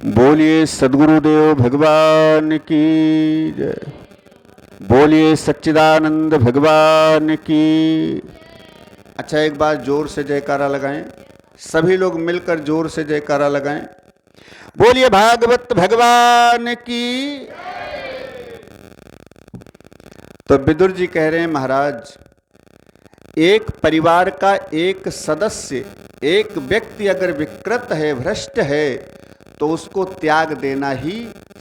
बोलिए सद्गुरुदेव भगवान की जय। बोलिए सच्चिदानंद भगवान की। अच्छा, एक बार जोर से जयकारा लगाएं। सभी लोग मिलकर जोर से जयकारा लगाएं। बोलिए भागवत भगवान की। तो विदुर जी कह रहे हैं, महाराज, एक परिवार का एक सदस्य, एक व्यक्ति अगर विकृत है, भ्रष्ट है, तो उसको त्याग देना ही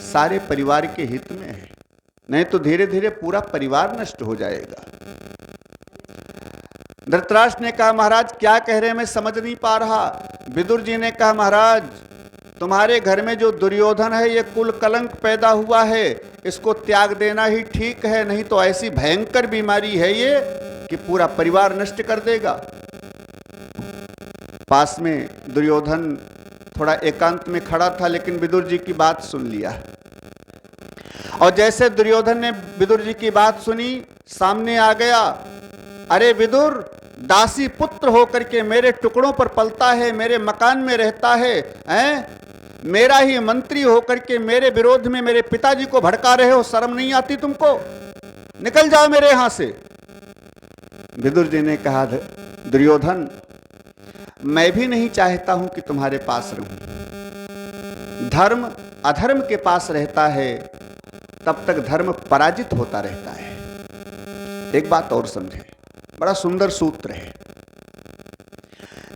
सारे परिवार के हित में है, नहीं तो धीरे धीरे पूरा परिवार नष्ट हो जाएगा। धृतराष्ट्र ने कहा, महाराज क्या कह रहे हैं, मैं समझ नहीं पा रहा। विदुर जी ने कहा, महाराज तुम्हारे घर में जो दुर्योधन है, ये कुल कलंक पैदा हुआ है, इसको त्याग देना ही ठीक है, नहीं तो ऐसी भयंकर बीमारी है ये कि पूरा परिवार नष्ट कर देगा। पास में दुर्योधन थोड़ा एकांत में खड़ा था, लेकिन विदुर जी की बात सुन लिया। और जैसे दुर्योधन ने विदुर जी की बात सुनी, सामने आ गया। अरे विदुर, दासी पुत्र होकर के मेरे टुकड़ों पर पलता है, मेरे मकान में रहता है, मेरा ही मंत्री होकर के मेरे विरोध में मेरे पिताजी को भड़का रहे हो, शर्म नहीं आती तुमको? निकल जाओ मेरे यहां से। विदुर जी ने कहा, दुर्योधन मैं भी नहीं चाहता हूं कि तुम्हारे पास रहूं। धर्म अधर्म के पास रहता है तब तक धर्म पराजित होता रहता है। एक बात और समझे, बड़ा सुंदर सूत्र है।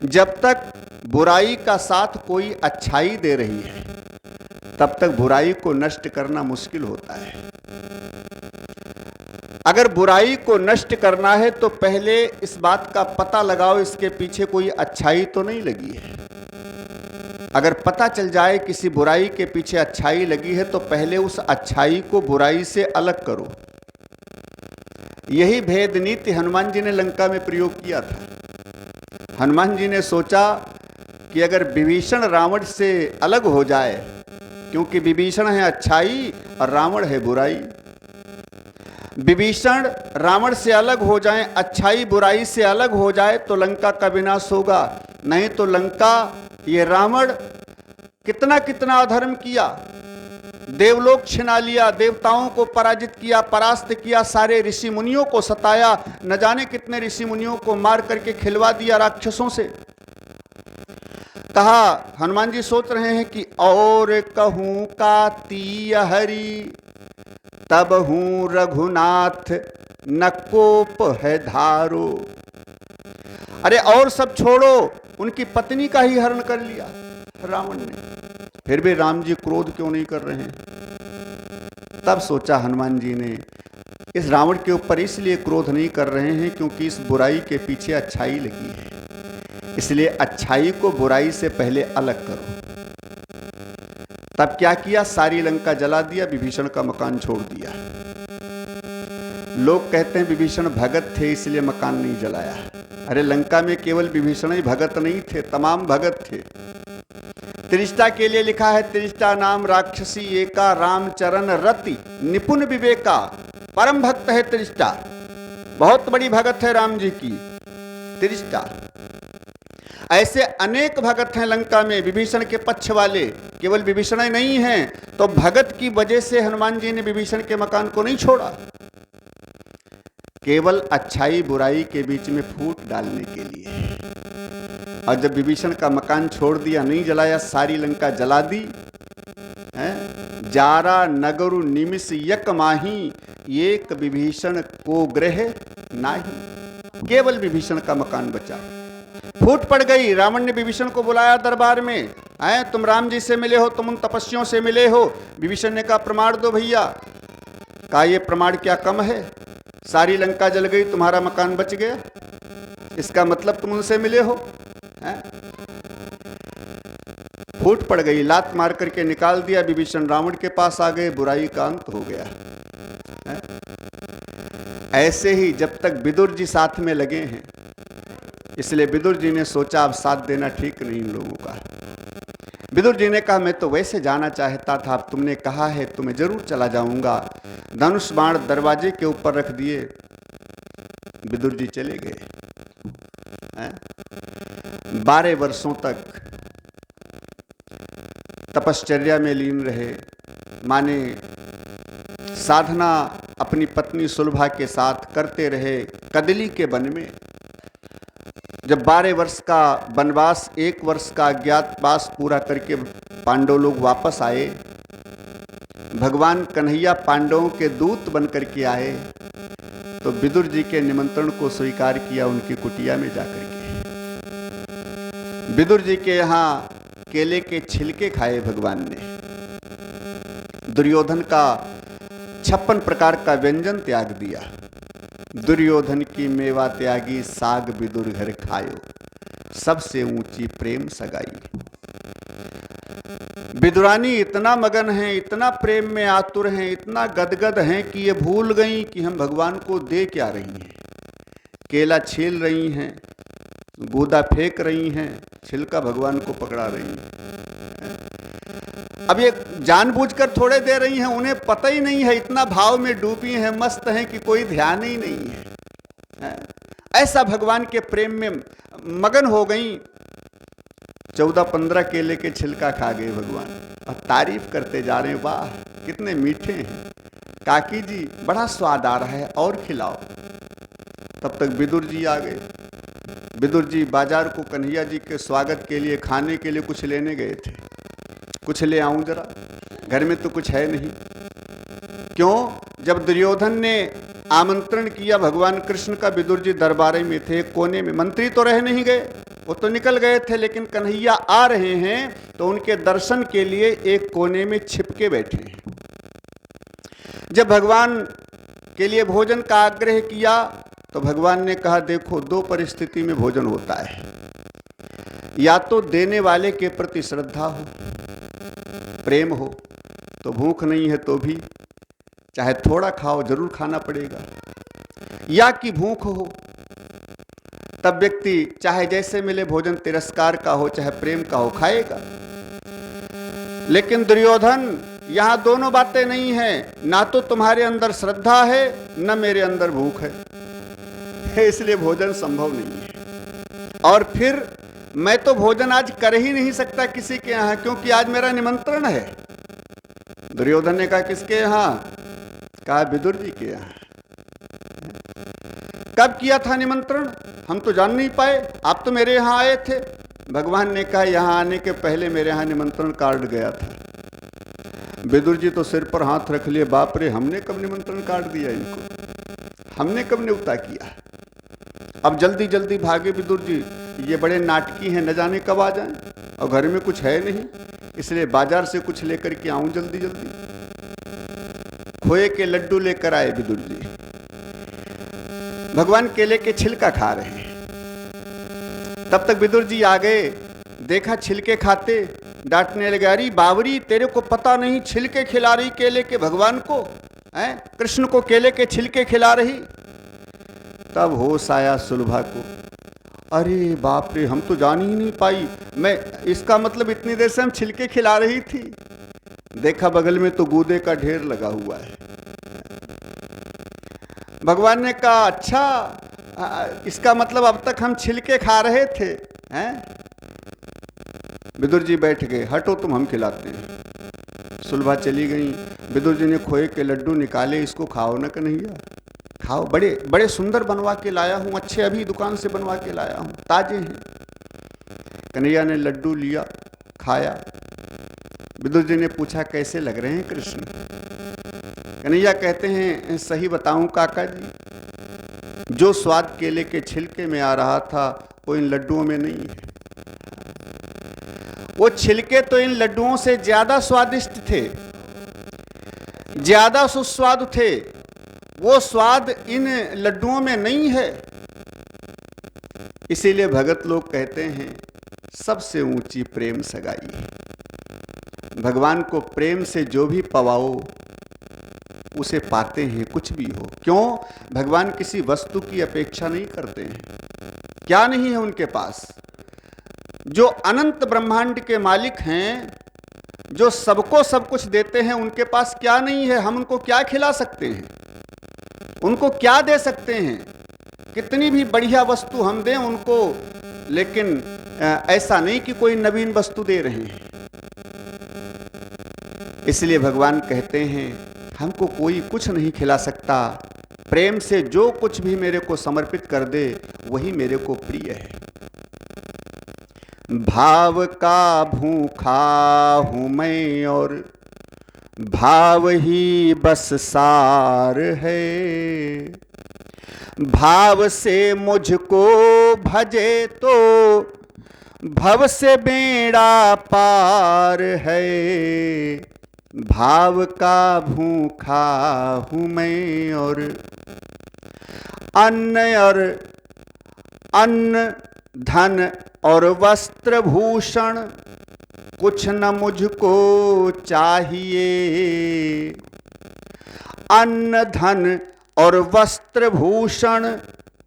जब तक बुराई का साथ कोई अच्छाई दे रही है, तब तक बुराई को नष्ट करना मुश्किल होता है। अगर बुराई को नष्ट करना है तो पहले इस बात का पता लगाओ, इसके पीछे कोई अच्छाई तो नहीं लगी है। अगर पता चल जाए किसी बुराई के पीछे अच्छाई लगी है, तो पहले उस अच्छाई को बुराई से अलग करो। यही भेद नीति हनुमान जी ने लंका में प्रयोग किया था। हनुमान जी ने सोचा कि अगर विभीषण रावण से अलग हो जाए, क्योंकि विभीषण है अच्छाई और रावण है बुराई, विभीषण रावण से अलग हो जाए, अच्छाई बुराई से अलग हो जाए, तो लंका का विनाश होगा। नहीं तो लंका, ये रावण कितना कितना अधर्म किया, देवलोक छिना लिया, देवताओं को पराजित किया, परास्त किया, सारे ऋषि मुनियों को सताया, न जाने कितने ऋषि मुनियों को मार करके खिलवा दिया राक्षसों से। कहा, हनुमान जी सोच रहे हैं कि और कहूं का तीय हरि, तब हूं रघुनाथ न कोप है धारो। अरे और सब छोड़ो, उनकी पत्नी का ही हरण कर लिया रावण ने, फिर भी राम जी क्रोध क्यों नहीं कर रहे हैं? तब सोचा हनुमान जी ने, इस रावण के ऊपर इसलिए क्रोध नहीं कर रहे हैं क्योंकि इस बुराई के पीछे अच्छाई लगी है, इसलिए अच्छाई को बुराई से पहले अलग करो। तब क्या किया, सारी लंका जला दिया, विभीषण का मकान छोड़ दिया। लोग कहते हैं विभीषण भगत थे इसलिए मकान नहीं जलाया। अरे लंका में केवल विभीषण ही भगत नहीं थे, तमाम भगत थे। त्रिष्टा के लिए लिखा है, त्रिष्टा नाम राक्षसी एका, रामचरण रति निपुण विवेका। परम भक्त है त्रिष्टा, बहुत बड़ी भगत है राम जी की त्रिष्टा। ऐसे अनेक भगत हैं लंका में विभीषण के पक्ष वाले, केवल विभीषण ही नहीं हैं। तो भगत की वजह से हनुमान जी ने विभीषण के मकान को नहीं छोड़ा, केवल अच्छाई बुराई के बीच में फूट डालने के लिए। और जब विभीषण का मकान छोड़ दिया, नहीं जलाया, सारी लंका जला दी, जारा नगरु निमिष यक माही, एक विभीषण को ग्रह नाही। केवल विभीषण का मकान बचा, फूट पड़ गई। रावण ने विभीषण को बुलाया दरबार में, तुम राम जी से मिले हो, तुम उन तपस्वियों से मिले हो। विभीषण ने कहा, प्रमाण दो भैया। कहा, ये प्रमाण क्या कम है, सारी लंका जल गई, तुम्हारा मकान बच गया, इसका मतलब तुम उनसे मिले हो? फूट पड़ गई, लात मार करके निकाल दिया। विभीषण रावण के पास आ गए, बुराई का अंत हो गया। ऐसे ही जब तक विदुर जी साथ में लगे हैं, इसलिए विदुर जी ने सोचा अब साथ देना ठीक नहीं इन लोगों का। विदुर जी ने कहा, मैं तो वैसे जाना चाहता था, अब तुमने कहा है तो मैं जरूर चला जाऊंगा। धनुष बाण दरवाजे के ऊपर रख दिए, विदुर जी चले गए। 12 वर्षों तक तपश्चर्या में लीन रहे, माने साधना अपनी पत्नी सुलभा के साथ करते रहे कदली के वन में। जब 12 वर्ष का वनवास, 1 वर्ष का अज्ञातवास पूरा करके पांडव लोग वापस आए, भगवान कन्हैया पांडवों के दूत बन करके आए, तो विदुर जी के निमंत्रण को स्वीकार किया उनकी कुटिया में जाकर के। विदुर जी के यहाँ केले के छिलके खाए भगवान ने। दुर्योधन का 56 प्रकार का व्यंजन त्याग दिया। दुर्योधन की मेवा त्यागी, साग विदुर घर खायो, सबसे ऊंची प्रेम सगाई। विदुरानी इतना मगन हैं, इतना प्रेम में आतुर हैं, इतना गदगद हैं कि ये भूल गई कि हम भगवान को दे क्या रही हैं। केला छील रही हैं, गूदा फेंक रही हैं, छिलका भगवान को पकड़ा रही हैं। अब ये जानबूझकर थोड़े दे रही हैं, उन्हें पता ही नहीं है, इतना भाव में डूबी हैं, मस्त हैं कि कोई ध्यान ही नहीं है। ऐसा भगवान के प्रेम में मगन हो गई। 14-15 केले के छिलका खा गए भगवान और तारीफ करते जा रहे हैं, वाह कितने मीठे हैं काकी जी, बड़ा स्वाद आ रहा है, और खिलाओ। तब तक विदुर जी आ गए। विदुर जी बाजार को कन्हैया जी के स्वागत के लिए, खाने के लिए कुछ लेने गए थे। कुछ ले आऊं जरा, घर में तो कुछ है नहीं। क्यों? जब दुर्योधन ने आमंत्रण किया भगवान कृष्ण का, विदुर जी दरबारे में थे, कोने में। मंत्री तो रह नहीं गए, वो तो निकल गए थे, लेकिन कन्हैया आ रहे हैं तो उनके दर्शन के लिए एक कोने में छिपके बैठे हैं। जब भगवान के लिए भोजन का आग्रह किया तो भगवान ने कहा, देखो 2 परिस्थिति में भोजन होता है, या तो देने वाले के प्रति श्रद्धा हो, प्रेम हो, तो भूख नहीं है तो भी चाहे थोड़ा खाओ, जरूर खाना पड़ेगा, या कि भूख हो, तब व्यक्ति चाहे जैसे मिले भोजन, तिरस्कार का हो चाहे प्रेम का हो, खाएगा। लेकिन दुर्योधन, यहां दोनों बातें नहीं है, ना तो तुम्हारे अंदर श्रद्धा है न मेरे अंदर भूख है, इसलिए भोजन संभव नहीं है। और फिर मैं तो भोजन आज कर ही नहीं सकता किसी के यहां, क्योंकि आज मेरा निमंत्रण है। दुर्योधन ने कहा, किसके यहां? कहा, विदुर जी के यहां। कब किया था निमंत्रण? हम तो जान नहीं पाए, आप तो मेरे यहां आए थे। भगवान ने कहा, यहां आने के पहले मेरे यहां निमंत्रण कार्ड गया था। विदुर जी तो सिर पर हाथ रख लिए, बाप रे, हमने कब निमंत्रण कार्ड दिया इनको, हमने कब न्योता किया। अब जल्दी जल्दी भागे विदुर जी, ये बड़े नाटकी हैं, न जाने कब आ जाएं, और घर में कुछ है नहीं, इसलिए बाजार से कुछ लेकर के आऊं जल्दी जल्दी। खोए के लड्डू लेकर आए विदुर जी। भगवान केले के छिलका खा रहे हैं। तब तक विदुर जी आ गए, देखा छिलके खाते, डांटने लगे, अरे बावरी, तेरे को पता नहीं छिलके खिला रही केले के भगवान को, हैं? कृष्ण को केले के छिलके खिला रही। तब होश आया सुलभा को, अरे बाप रे, हम तो जान ही नहीं पाई, मैं इसका मतलब इतनी देर से हम छिलके खिला रही थी। देखा बगल में तो गूदे का ढेर लगा हुआ है। भगवान ने कहा, अच्छा इसका मतलब अब तक हम छिलके खा रहे थे, हैं? विदुर जी बैठ गए, हटो तुम, हम खिलाते हैं। सुलभा चली गई। विदुर जी ने खोए के लड्डू निकाले, इसको खाओ ना कन्हैया, खाओ, बड़े बड़े सुंदर बनवा के लाया हूं, अच्छे अभी दुकान से बनवा के लाया हूं, ताजे हैं। कन्हैया ने लड्डू लिया, खाया। विदुर जी ने पूछा, कैसे लग रहे हैं कृष्ण? कन्हैया कहते हैं, सही बताऊं काका जी, जो स्वाद केले के छिलके में आ रहा था वो इन लड्डुओं में नहीं है। वो छिलके तो इन लड्डुओं से ज्यादा स्वादिष्ट थे, ज्यादा सुस्वादु थे, वो स्वाद इन लड्डुओं में नहीं है। इसीलिए भगत लोग कहते हैं, सबसे ऊंची प्रेम सगाई। भगवान को प्रेम से जो भी पवाओ उसे पाते हैं, कुछ भी हो। क्यों? भगवान किसी वस्तु की अपेक्षा नहीं करते हैं। क्या नहीं है उनके पास? जो अनंत ब्रह्मांड के मालिक हैं, जो सबको सब कुछ देते हैं, उनके पास क्या नहीं है? हम उनको क्या खिला सकते हैं? उनको क्या दे सकते हैं? कितनी भी बढ़िया वस्तु हम दें उनको, लेकिन ऐसा नहीं कि कोई नवीन वस्तु दे रहे हैं। इसलिए भगवान कहते हैं हमको कोई कुछ नहीं खिला सकता, प्रेम से जो कुछ भी मेरे को समर्पित कर दे वही मेरे को प्रिय है। भाव का भूखा हूं मैं और भाव ही बस सार है। भाव से मुझको भजे तो भव से बेड़ा पार है। भाव का भूखा हूं मैं और अन्न धन और वस्त्र भूषण कुछ न मुझको चाहिए। अन्न धन और वस्त्र भूषण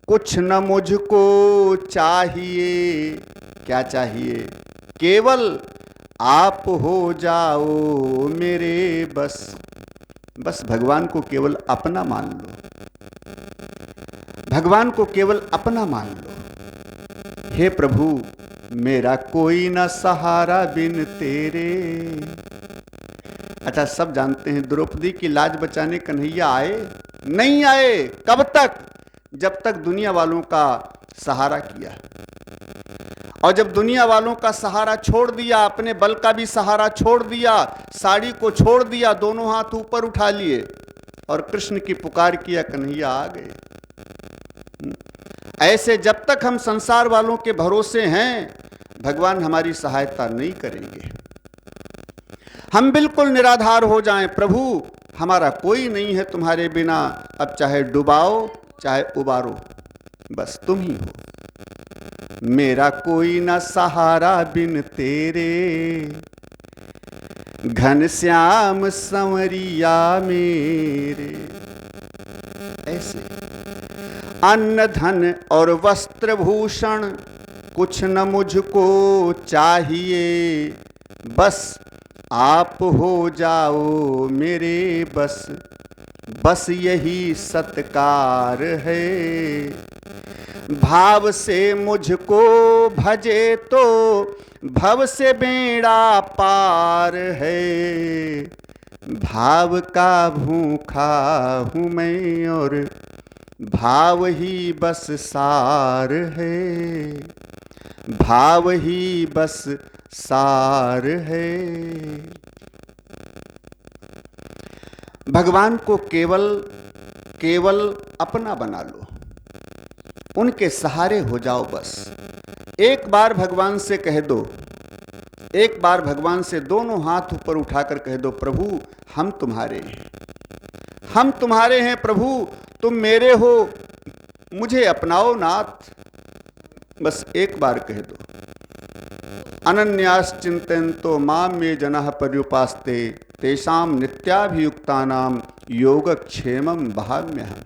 कुछ न मुझको चाहिए। क्या चाहिए? केवल आप हो जाओ मेरे बस। बस भगवान को केवल अपना मान लो, भगवान को केवल अपना मान लो। हे प्रभु मेरा कोई न सहारा बिन तेरे। अच्छा, सब जानते हैं द्रौपदी की लाज बचाने कन्हैया आए? नहीं आए। कब तक? जब तक दुनिया वालों का सहारा किया। और जब दुनिया वालों का सहारा छोड़ दिया, अपने बल का भी सहारा छोड़ दिया, साड़ी को छोड़ दिया, दोनों हाथ ऊपर उठा लिए और कृष्ण की पुकार किया, कन्हैया आ गए। ऐसे जब तक हम संसार वालों के भरोसे हैं, भगवान हमारी सहायता नहीं करेंगे। हम बिल्कुल निराधार हो जाएं, प्रभु हमारा कोई नहीं है तुम्हारे बिना, अब चाहे डुबाओ चाहे उबारो, बस तुम ही हो। मेरा कोई न सहारा बिन तेरे, घनश्याम संवरिया मेरे। ऐसे अन्न धन और वस्त्र भूषण कुछ न मुझको चाहिए। बस आप हो जाओ मेरे बस, बस यही सत्कार है। भाव से मुझको भजे तो भव से बेड़ा पार है। भाव का भूखा हूँ मैं और भाव ही बस सार है। भाव ही बस सार है। भगवान को केवल केवल अपना बना लो, उनके सहारे हो जाओ। बस एक बार भगवान से कह दो, एक बार भगवान से दोनों हाथ ऊपर उठाकर कह दो, प्रभु हम तुम्हारे हैं, हम तुम्हारे हैं प्रभु, तुम मेरे हो, मुझे अपनाओ नाथ। बस एक बार कह दो। अनन्यास चिंतयन्तो माम मे जनाः पर्युपास्ते तेषां नित्याभियुक्तानां योगक्षेमं वहाम्यहम्।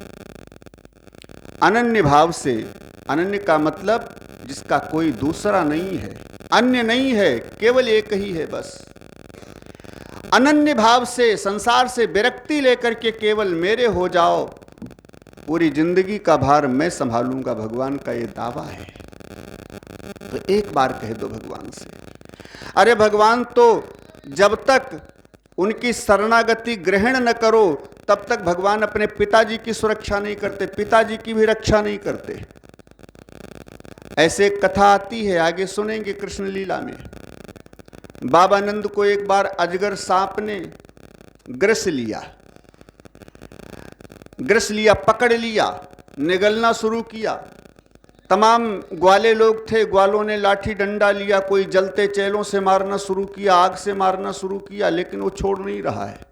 अनन्य भाव से, अनन्य का मतलब जिसका कोई दूसरा नहीं है, अन्य नहीं है, केवल एक ही है बस। अनन्य भाव से, संसार से विरक्ति लेकर के केवल मेरे हो जाओ, पूरी जिंदगी का भार मैं संभालूंगा, भगवान का ये दावा है। तो एक बार कह दो भगवान से। अरे भगवान तो जब तक उनकी शरणागति ग्रहण न करो तब तक भगवान अपने पिताजी की सुरक्षा नहीं करते, पिताजी की भी रक्षा नहीं करते। ऐसे कथा आती है, आगे सुनेंगे कृष्ण लीला में। बाबा नंद को एक बार अजगर सांप ने ग्रस लिया, पकड़ लिया, निगलना शुरू किया। तमाम ग्वाले लोग थे, ग्वालों ने लाठी डंडा लिया, कोई जलते चेलों से मारना शुरू किया, आग से मारना शुरू किया, लेकिन वो छोड़ नहीं रहा है।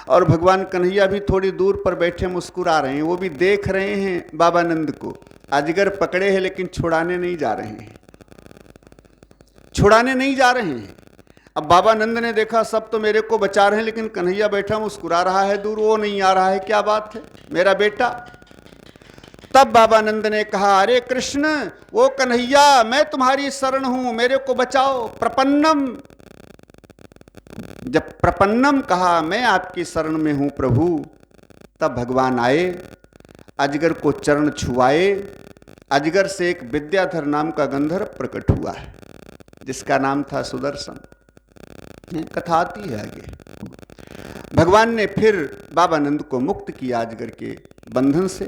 और भगवान कन्हैया भी थोड़ी दूर पर बैठे मुस्कुरा रहे हैं, वो भी देख रहे हैं बाबा नंद को। अजगर पकड़े हैं लेकिन छुड़ाने नहीं जा रहे हैं, छुड़ाने नहीं जा रहे हैं। अब बाबा नंद ने देखा सब तो मेरे को बचा रहे हैं, लेकिन कन्हैया बैठा मुस्कुरा रहा है दूर, वो नहीं आ रहा है, क्या बात है मेरा बेटा। तब बाबा नंद ने कहा, अरे कृष्ण, वो कन्हैया, मैं तुम्हारी शरण हूं, मेरे को बचाओ। प्रपन्नम, जब प्रपन्नम कहा, मैं आपकी शरण में हूं प्रभु, तब भगवान आए, अजगर को चरण छुआए। अजगर से एक विद्याधर नाम का गंधर्व प्रकट हुआ है, जिसका नाम था सुदर्शन। कथा आती है आगे। भगवान ने फिर बाबा नंद को मुक्त किया अजगर के बंधन से।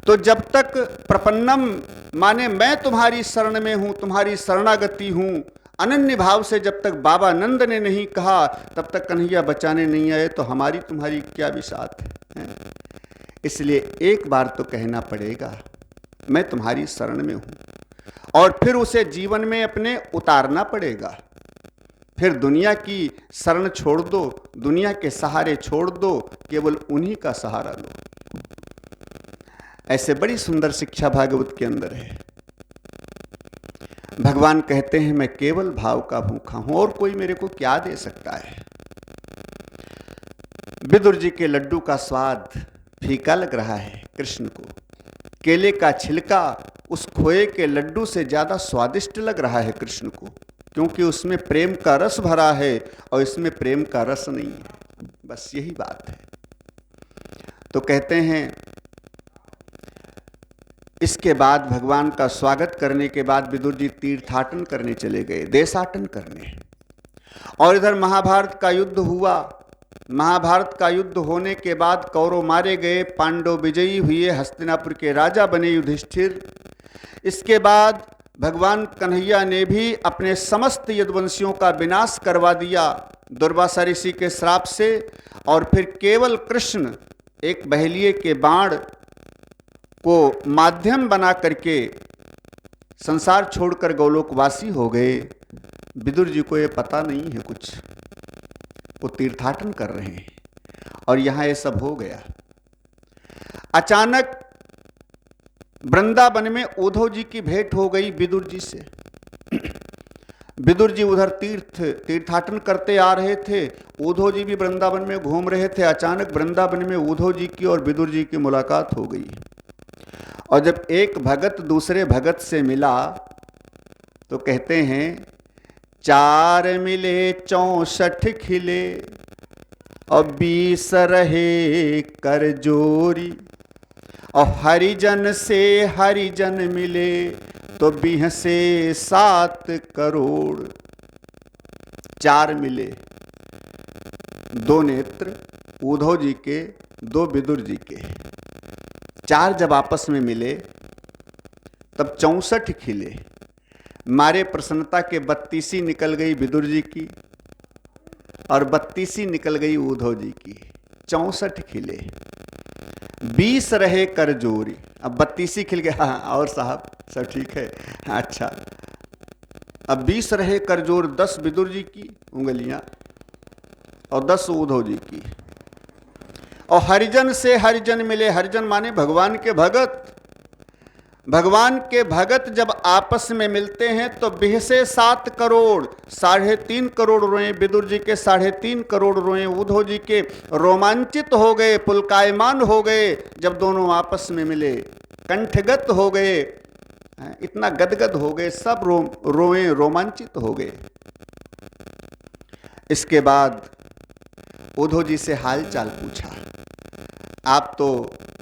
तो जब तक प्रपन्नम माने मैं तुम्हारी शरण में हूं, तुम्हारी शरणागति हूं, अनन्य भाव से जब तक बाबा नंद ने नहीं कहा, तब तक कन्हैया बचाने नहीं आए, तो हमारी तुम्हारी क्या विसात है। इसलिए एक बार तो कहना पड़ेगा मैं तुम्हारी शरण में हूं, और फिर उसे जीवन में अपने उतारना पड़ेगा। फिर दुनिया की शरण छोड़ दो, दुनिया के सहारे छोड़ दो, केवल उन्हीं का सहारा लो। ऐसे बड़ी सुंदर शिक्षा भागवत के अंदर है। भगवान कहते हैं मैं केवल भाव का भूखा हूं, और कोई मेरे को क्या दे सकता है। विदुर जी के लड्डू का स्वाद फीका लग रहा है कृष्ण को, केले का छिलका उस खोए के लड्डू से ज्यादा स्वादिष्ट लग रहा है कृष्ण को, क्योंकि उसमें प्रेम का रस भरा है और इसमें प्रेम का रस नहीं है। बस यही बात है। तो कहते हैं इसके बाद भगवान का स्वागत करने के बाद विदुर जी तीर्थाटन करने चले गए, देशाटन करने। और इधर महाभारत का युद्ध हुआ। महाभारत का युद्ध होने के बाद कौरव मारे गए, पांडव विजयी हुए, हस्तिनापुर के राजा बने युधिष्ठिर। इसके बाद भगवान कन्हैया ने भी अपने समस्त यदुवंशियों का विनाश करवा दिया दुर्वासा ऋषि के श्राप से, और फिर केवल कृष्ण एक बहेलिए के बाण को माध्यम बना करके संसार छोड़कर गौलोकवासी हो गए। विदुर जी को ये पता नहीं है कुछ, वो तीर्थाटन कर रहे हैं और यहां ये सब हो गया। अचानक वृंदावन में उद्धव जी की भेंट हो गई विदुर जी से। विदुर जी उधर तीर्थाटन करते आ रहे थे, उद्धव जी भी वृंदावन में घूम रहे थे। अचानक वृंदावन में उद्धव जी की और विदुर जी की मुलाकात हो गई, और जब एक भगत दूसरे भगत से मिला तो कहते हैं 4 मिले 64 खिले और 20 रहे कर जोरी, और हरिजन से हरिजन मिले तो 20 से 7 करोड़। 4 मिले, 2 नेत्र उद्धव जी के, 2 विदुर जी के। 4 जब आपस में मिले तब 64 खिले। मारे प्रसन्नता के 32 निकल गई विदुर जी की और 32 निकल गई उद्धव जी की। 64 खिले, 20 रहे कर जोरी। अब 32 खिल गया। हाँ, और साहब सब ठीक है? अच्छा, अब 20 रहे कर जोर, 10 विदुर जी की उंगलियां और 10 उद्धव जी की। और हरिजन से हरिजन मिले। हरिजन माने भगवान के भगत। भगवान के भगत जब आपस में मिलते हैं तो 20 से 7 करोड़, 3.5 करोड़ रोए विदुर जी के, 3.5 करोड़ रोए उद्धव जी के। रोमांचित हो गए, पुलकायमान हो गए जब दोनों आपस में मिले, कंठगत हो गए, इतना गदगद हो गए, सब रोए, रोमांचित हो गए। इसके बाद उद्धव जी से हाल चाल पूछा। आप तो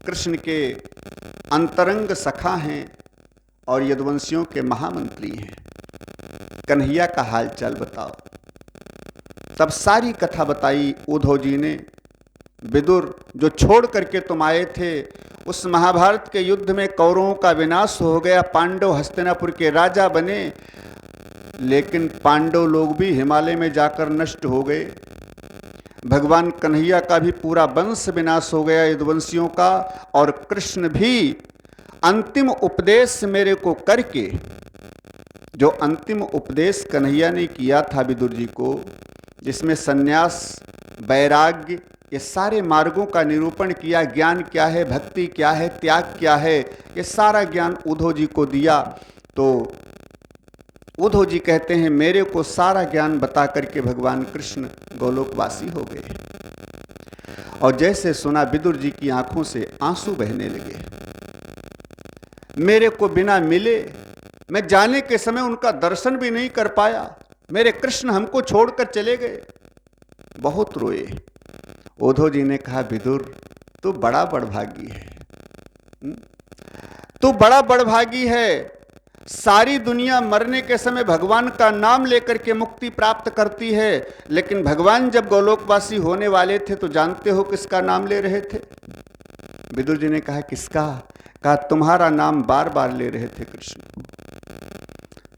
कृष्ण के अंतरंग सखा हैं और यदुवंशियों के महामंत्री हैं, कन्हैया का हाल चाल बताओ। तब सारी कथा बताई उद्धव जी ने। विदुर, जो छोड़ करके तुम आए थे, उस महाभारत के युद्ध में कौरवों का विनाश हो गया, पांडव हस्तिनापुर के राजा बने, लेकिन पांडव लोग भी हिमालय में जाकर नष्ट हो गए। भगवान कन्हैया का भी पूरा वंश विनाश हो गया यदुवंशियों का, और कृष्ण भी अंतिम उपदेश मेरे को करके, जो अंतिम उपदेश कन्हैया ने किया था विदुर जी को, जिसमें सन्यास, वैराग्य, ये सारे मार्गों का निरूपण किया, ज्ञान क्या है, भक्ति क्या है, त्याग क्या है, ये सारा ज्ञान उद्धव जी को दिया। तो उद्धव जी कहते हैं मेरे को सारा ज्ञान बता करके भगवान कृष्ण गोलोकवासी हो गए। और जैसे सुना विदुर जी की आंखों से आंसू बहने लगे। मेरे को बिना मिले, मैं जाने के समय उनका दर्शन भी नहीं कर पाया, मेरे कृष्ण हमको छोड़कर चले गए। बहुत रोए। उद्धव जी ने कहा विदुर, तू बड़ा बड़भागी है, तू बड़ा बड़भागी है। सारी दुनिया मरने के समय भगवान का नाम लेकर के मुक्ति प्राप्त करती है, लेकिन भगवान जब गोलोकवासी होने वाले थे तो जानते हो किसका नाम ले रहे थे? विदुर जी ने कहा किसका? कहा तुम्हारा नाम बार बार ले रहे थे कृष्ण।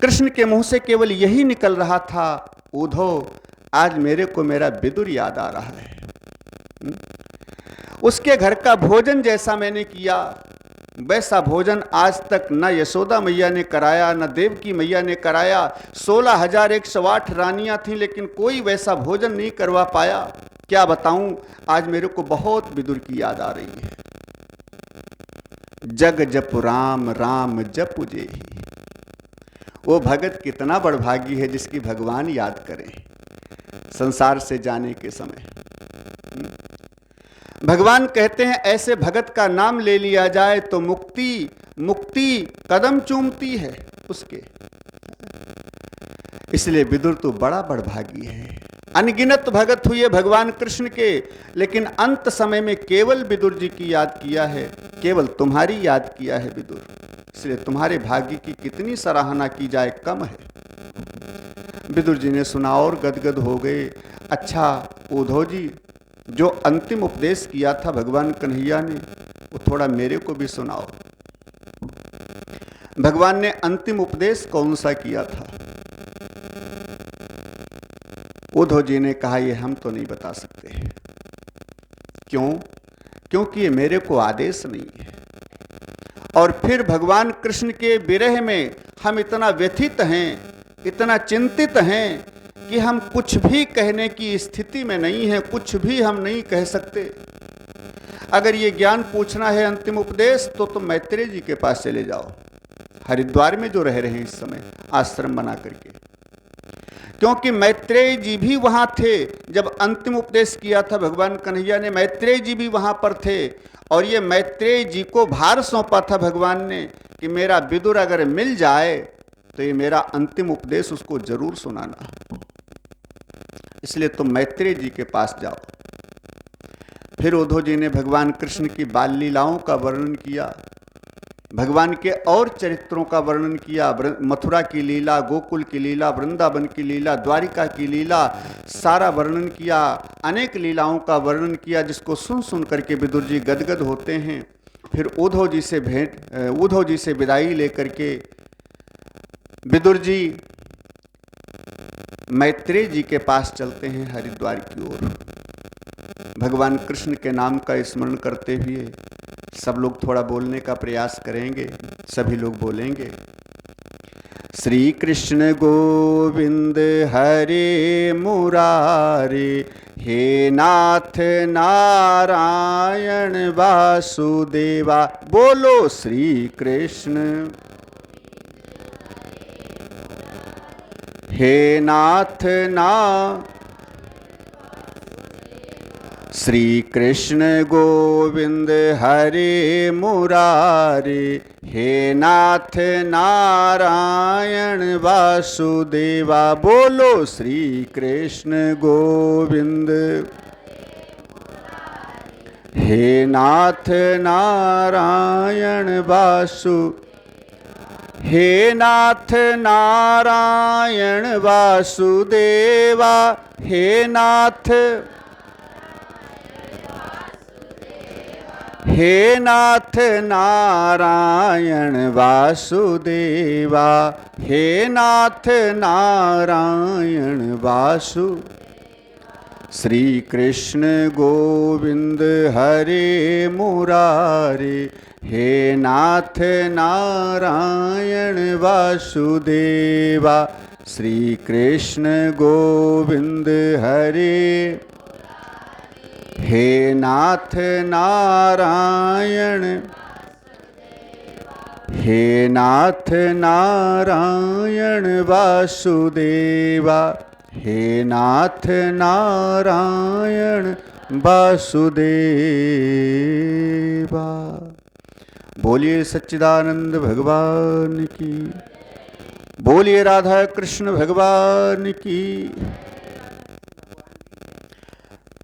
कृष्ण के मुंह से केवल यही निकल रहा था, उद्धव आज मेरे को मेरा विदुर याद आ रहा है। उसके घर का भोजन जैसा मैंने किया वैसा भोजन आज तक न यशोदा मैया ने कराया, न देवकी मैया ने कराया। 16,108 रानियां थीं, लेकिन कोई वैसा भोजन नहीं करवा पाया। क्या बताऊं, आज मेरे को बहुत विदुर की याद आ रही है। जग जपु राम राम जपु जेहि, वो भगत कितना बड़भागी है जिसकी भगवान याद करें संसार से जाने के समय। भगवान कहते हैं ऐसे भगत का नाम ले लिया जाए तो मुक्ति मुक्ति कदम चूमती है उसके। इसलिए विदुर तो बड़ा बड़भागी है। अनगिनत भगत हुए भगवान कृष्ण के, लेकिन अंत समय में केवल विदुर जी की याद किया है, केवल तुम्हारी याद किया है विदुर। इसलिए तुम्हारे भाग्य की कितनी सराहना की जाए कम है। विदुर जी ने सुना और गदगद हो गए। अच्छा उद्धव जी, जो अंतिम उपदेश किया था भगवान कन्हैया ने, वो थोड़ा मेरे को भी सुनाओ। भगवान ने अंतिम उपदेश कौन सा किया था? उद्धव जी ने कहा ये हम तो नहीं बता सकते। क्यों? क्योंकि ये मेरे को आदेश नहीं है। और फिर भगवान कृष्ण के विरह में हम इतना व्यथित हैं, इतना चिंतित हैं कि हम कुछ भी कहने की स्थिति में नहीं हैं, कुछ भी हम नहीं कह सकते। अगर ये ज्ञान पूछना है अंतिम उपदेश तो तुम मैत्रेय जी के पास चले जाओ, हरिद्वार में जो रह रहे हैं इस समय आश्रम बना करके। क्योंकि मैत्रेय जी भी वहां थे जब अंतिम उपदेश किया था भगवान कन्हैया ने। मैत्रेय जी भी वहां पर थे और ये मैत्रेय जी को भार सौंपा था भगवान ने कि मेरा विदुर अगर मिल जाए तो ये मेरा अंतिम उपदेश उसको जरूर सुनाना। इसलिए तुम मैत्रेय जी के पास जाओ। फिर उद्धव जी ने भगवान कृष्ण की बाल लीलाओं का वर्णन किया, भगवान के और चरित्रों का वर्णन किया। मथुरा की लीला, गोकुल की लीला, वृंदावन की लीला, द्वारिका की लीला, सारा वर्णन किया। अनेक लीलाओं का वर्णन किया जिसको सुन सुन करके विदुर जी गदगद होते हैं। फिर उद्धव जी से विदाई लेकर के विदुर जी मैत्रेय जी के पास चलते हैं हरिद्वार की ओर। भगवान कृष्ण के नाम का स्मरण करते हुए सब लोग थोड़ा बोलने का प्रयास करेंगे। सभी लोग बोलेंगे, श्री कृष्ण गोविंद हरे मुरारे, हे नाथ नारायण वासुदेवा। बोलो श्री कृष्ण, हे नाथ श्री कृष्ण गोविंद हरे मुरारे, हे नाथ नारायण वासुदेवा। बोलो श्री कृष्ण गोविंद, हे नाथ नारायण हे नाथ नारायण वासुदेवा। हे नाथ नारायण वासुदेवा। हे नाथ नारायण वासु। श्री कृष्ण गोविंद हरे मुरारे, हे नाथ नारायण वासुदेवा। श्री कृष्ण गोविंद हरे, हे नाथ नारायण, हे नाथ नारायण वासुदेवा। हे नाथ नारायण वासुदेवा। बोलिए सच्चिदानंद भगवान की, बोलिए राधा कृष्ण भगवान की।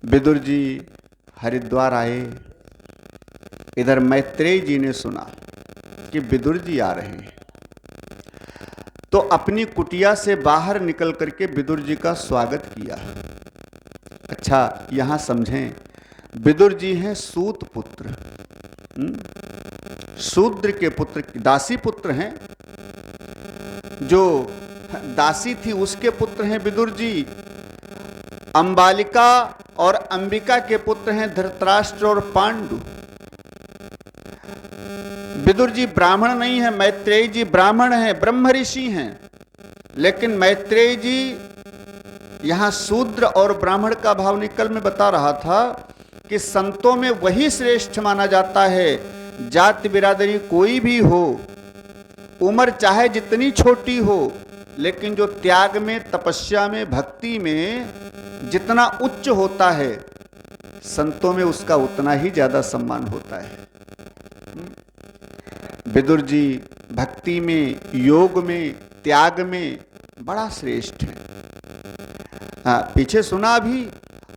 विदुर जी हरिद्वार आए। इधर मैत्रेय जी ने सुना कि विदुर जी आ रहे हैं। तो अपनी कुटिया से बाहर निकल करके विदुर जी का स्वागत किया। अच्छा, यहां समझें, विदुर जी हैं सूत पुत्र, शूद्र के पुत्र, दासी पुत्र हैं। जो दासी थी उसके पुत्र हैं विदुर जी। अंबालिका और अंबिका के पुत्र हैं धृतराष्ट्र और पांडु। विदुर जी ब्राह्मण नहीं है, मैत्रेयी जी ब्राह्मण हैं, ब्रह्म ऋषि हैं। लेकिन मैत्रेयी जी यहां शूद्र और ब्राह्मण का भाव निकल में बता रहा था कि संतों में वही श्रेष्ठ माना जाता है। जाति बिरादरी कोई भी हो, उम्र चाहे जितनी छोटी हो, लेकिन जो त्याग में, तपस्या में, भक्ति में जितना उच्च होता है, संतों में उसका उतना ही ज्यादा सम्मान होता है। विदुर जी भक्ति में, योग में, त्याग में बड़ा श्रेष्ठ है। पीछे सुना भी,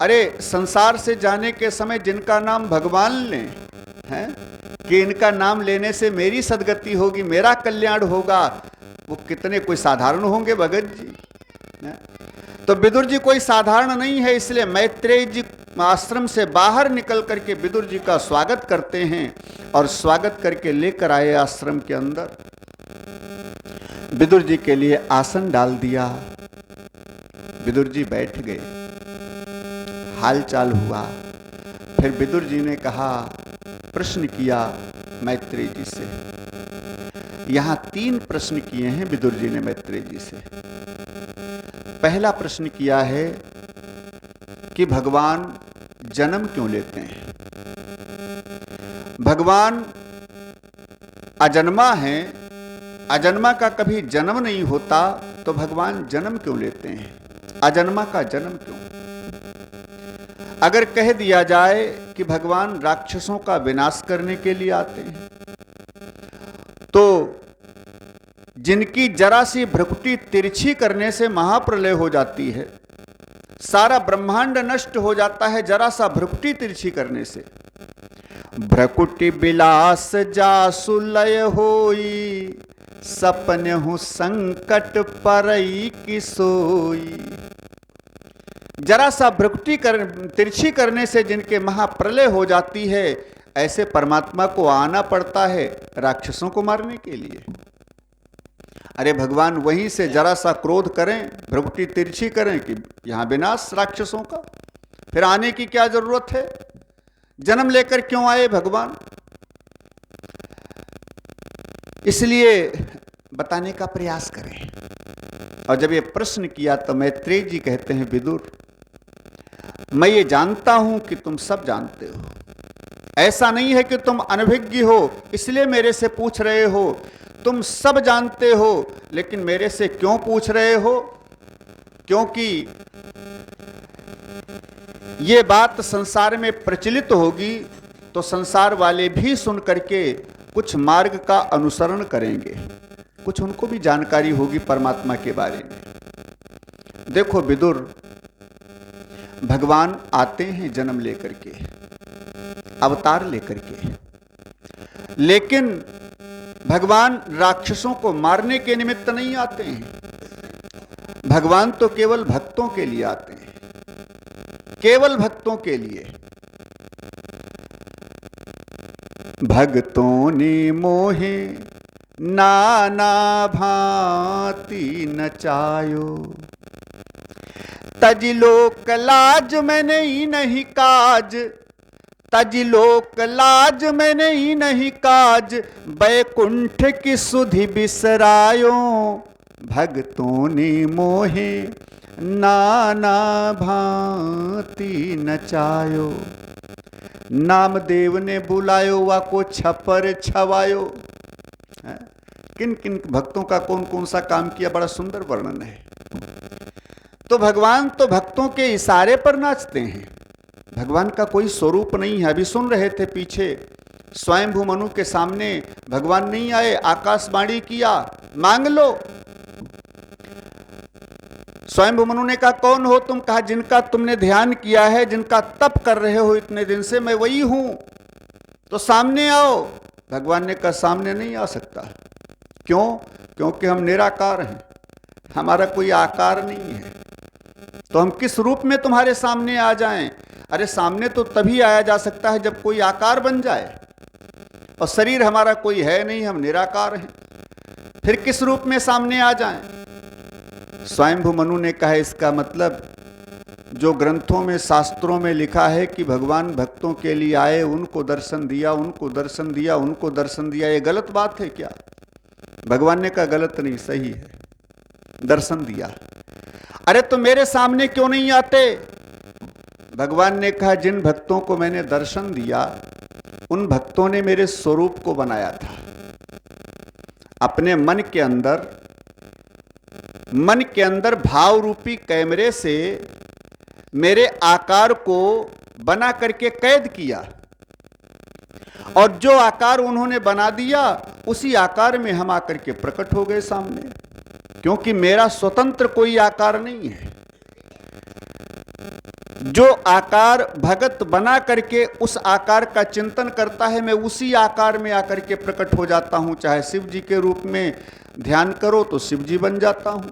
अरे संसार से जाने के समय जिनका नाम भगवान लें, हैं कि इनका नाम लेने से मेरी सदगति होगी, मेरा कल्याण होगा, वो कितने कोई साधारण होंगे भगत जी। तो विदुर जी कोई साधारण नहीं है, इसलिए मैत्रेयी जी आश्रम से बाहर निकल करके विदुर जी का स्वागत करते हैं और स्वागत करके लेकर आए आश्रम के अंदर। विदुर जी के लिए आसन डाल दिया, विदुर जी बैठ गए, हालचाल हुआ। फिर विदुर जी ने कहा, प्रश्न किया मैत्रेयी जी से। यहां 3 प्रश्न किए हैं विदुर जी ने मैत्रेयी जी से। पहला प्रश्न किया है कि भगवान जन्म क्यों लेते हैं? भगवान अजन्मा है, अजन्मा का कभी जन्म नहीं होता, तो भगवान जन्म क्यों लेते हैं? अजन्मा का जन्म क्यों? अगर कह दिया जाए कि भगवान राक्षसों का विनाश करने के लिए आते हैं, तो जिनकी जरा सी भ्रकुटी तिरछी करने से महाप्रलय हो जाती है, सारा ब्रह्मांड नष्ट हो जाता है जरा सा भ्रकुटी तिरछी करने से। भ्रकुटी विलास जासु लय होई, सपन हूं संकट परई की सोई। जरा सा भ्रकुटी तिरछी करने से जिनके महाप्रलय हो जाती है, ऐसे परमात्मा को आना पड़ता है राक्षसों को मारने के लिए। अरे भगवान वहीं से जरा सा क्रोध करें, भ्रकुटी तिरछी करें कि यहां विनाश राक्षसों का, फिर आने की क्या जरूरत है? जन्म लेकर क्यों आए भगवान? इसलिए बताने का प्रयास करें। और जब ये प्रश्न किया तो मैत्रेयी जी कहते हैं, विदुर मैं ये जानता हूं कि तुम सब जानते हो, ऐसा नहीं है कि तुम अनभिज्ञ हो इसलिए मेरे से पूछ रहे हो। तुम सब जानते हो, लेकिन मेरे से क्यों पूछ रहे हो? क्योंकि ये बात संसार में प्रचलित होगी तो संसार वाले भी सुन करके कुछ मार्ग का अनुसरण करेंगे, कुछ उनको भी जानकारी होगी परमात्मा के बारे में। देखो विदुर, भगवान आते हैं जन्म लेकर के, अवतार लेकर के, लेकिन भगवान राक्षसों को मारने के निमित्त नहीं आते हैं। भगवान तो केवल भक्तों के लिए आते हैं, केवल भक्तों के लिए। भक्तों ने मोहे नाना भांति नचायो, तज लोक लाज में नहीं काज, तज लोक लाज में नहीं काज, बैकुंठ की सुधि बिसरायो। भक्तों ने मोहे नाना भांति नचायो, नामदेव ने बुलायो वा को छपर छवायो। किन किन भक्तों का कौन कौन सा काम किया, बड़ा सुंदर वर्णन है। तो भगवान तो भक्तों के इशारे पर नाचते हैं, भगवान का कोई स्वरूप नहीं है। अभी सुन रहे थे पीछे, स्वयंभू मनु के सामने भगवान नहीं आए, आकाशवाणी किया मांग लो। स्वयंभू मनु ने कहा कौन हो तुम? कहा जिनका तुमने ध्यान किया है, जिनका तप कर रहे हो इतने दिन से, मैं वही हूं, तो सामने आओ। भगवान ने कहा सामने नहीं आ सकता। क्यों? क्योंकि हम निराकार हैं, हमारा कोई आकार नहीं है। तो हम किस रूप में तुम्हारे सामने आ जाएं? अरे सामने तो तभी आया जा सकता है जब कोई आकार बन जाए, और शरीर हमारा कोई है नहीं, हम निराकार हैं, फिर किस रूप में सामने आ जाएं? स्वयंभू मनु ने कहा इसका मतलब जो ग्रंथों में शास्त्रों में लिखा है कि भगवान भक्तों के लिए आए, उनको दर्शन दिया, उनको दर्शन दिया, उनको दर्शन दिया, ये गलत बात है क्या? भगवान ने कहा गलत नहीं, सही है, दर्शन दिया। अरे तो मेरे सामने क्यों नहीं आते? भगवान ने कहा जिन भक्तों को मैंने दर्शन दिया उन भक्तों ने मेरे स्वरूप को बनाया था। अपने मन के अंदर भाव रूपी कैमरे से मेरे आकार को बना करके कैद किया, और जो आकार उन्होंने बना दिया उसी आकार में हम आकर के प्रकट हो गए सामने, क्योंकि मेरा स्वतंत्र कोई आकार नहीं है। जो आकार भगत बना करके उस आकार का चिंतन करता है, मैं उसी आकार में आकर के प्रकट हो जाता हूं। चाहे शिव जी के रूप में ध्यान करो तो शिव जी बन जाता हूं,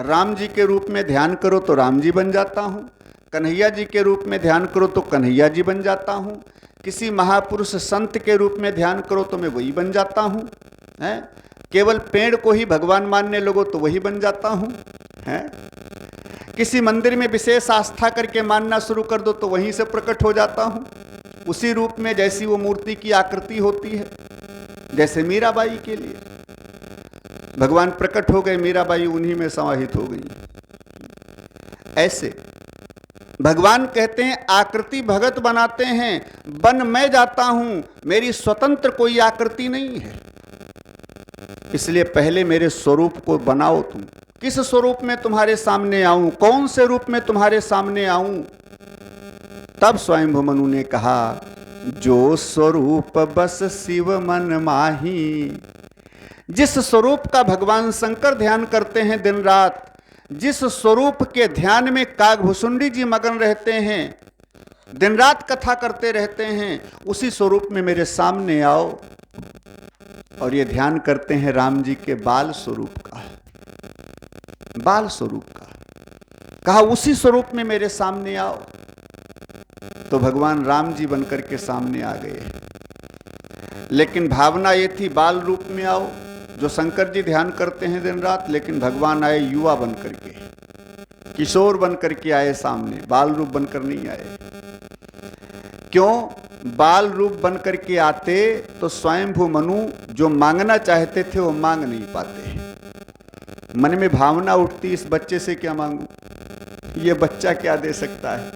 राम जी के रूप में ध्यान करो तो राम जी बन जाता हूं, कन्हैया जी के रूप में ध्यान करो तो कन्हैया जी बन जाता हूं, किसी महापुरुष संत के रूप में ध्यान करो तो मैं वही बन जाता हूं, हैं? केवल पेड़ को ही भगवान मानने लगो तो वही बन जाता हूं, हैं? किसी मंदिर में विशेष आस्था करके मानना शुरू कर दो तो वहीं से प्रकट हो जाता हूं, उसी रूप में जैसी वो मूर्ति की आकृति होती है। जैसे मीराबाई के लिए भगवान प्रकट हो गए, मीराबाई उन्हीं में समाहित हो गई। ऐसे भगवान कहते हैं आकृति भगत बनाते हैं, बन मैं जाता हूं, मेरी स्वतंत्र कोई आकृति नहीं है। इसलिए पहले मेरे स्वरूप को बनाओ तुम। किस स्वरूप में तुम्हारे सामने आऊं, कौन से रूप में तुम्हारे सामने आऊं? तब स्वयंभू मनु ने कहा जो स्वरूप बस शिव मन माही। जिस स्वरूप का भगवान शंकर ध्यान करते हैं दिन रात, जिस स्वरूप के ध्यान में कागभूषुंडी जी मगन रहते हैं, दिन रात कथा करते रहते हैं, उसी स्वरूप में मेरे सामने आओ। और ये ध्यान करते हैं राम जी के बाल स्वरूप का, बाल स्वरूप का। कहा उसी स्वरूप में मेरे सामने आओ। तो भगवान राम जी बनकर के सामने आ गए। लेकिन भावना ये थी बाल रूप में आओ, जो शंकर जी ध्यान करते हैं दिन रात, लेकिन भगवान आए युवा बनकर के, किशोर बनकर के आए सामने, बाल रूप बनकर नहीं आए। क्यों? बाल रूप बनकर के आते तो स्वयंभू मनु जो मांगना चाहते थे वो मांग नहीं पाते। मन में भावना उठती इस बच्चे से क्या मांगू, ये बच्चा क्या दे सकता है?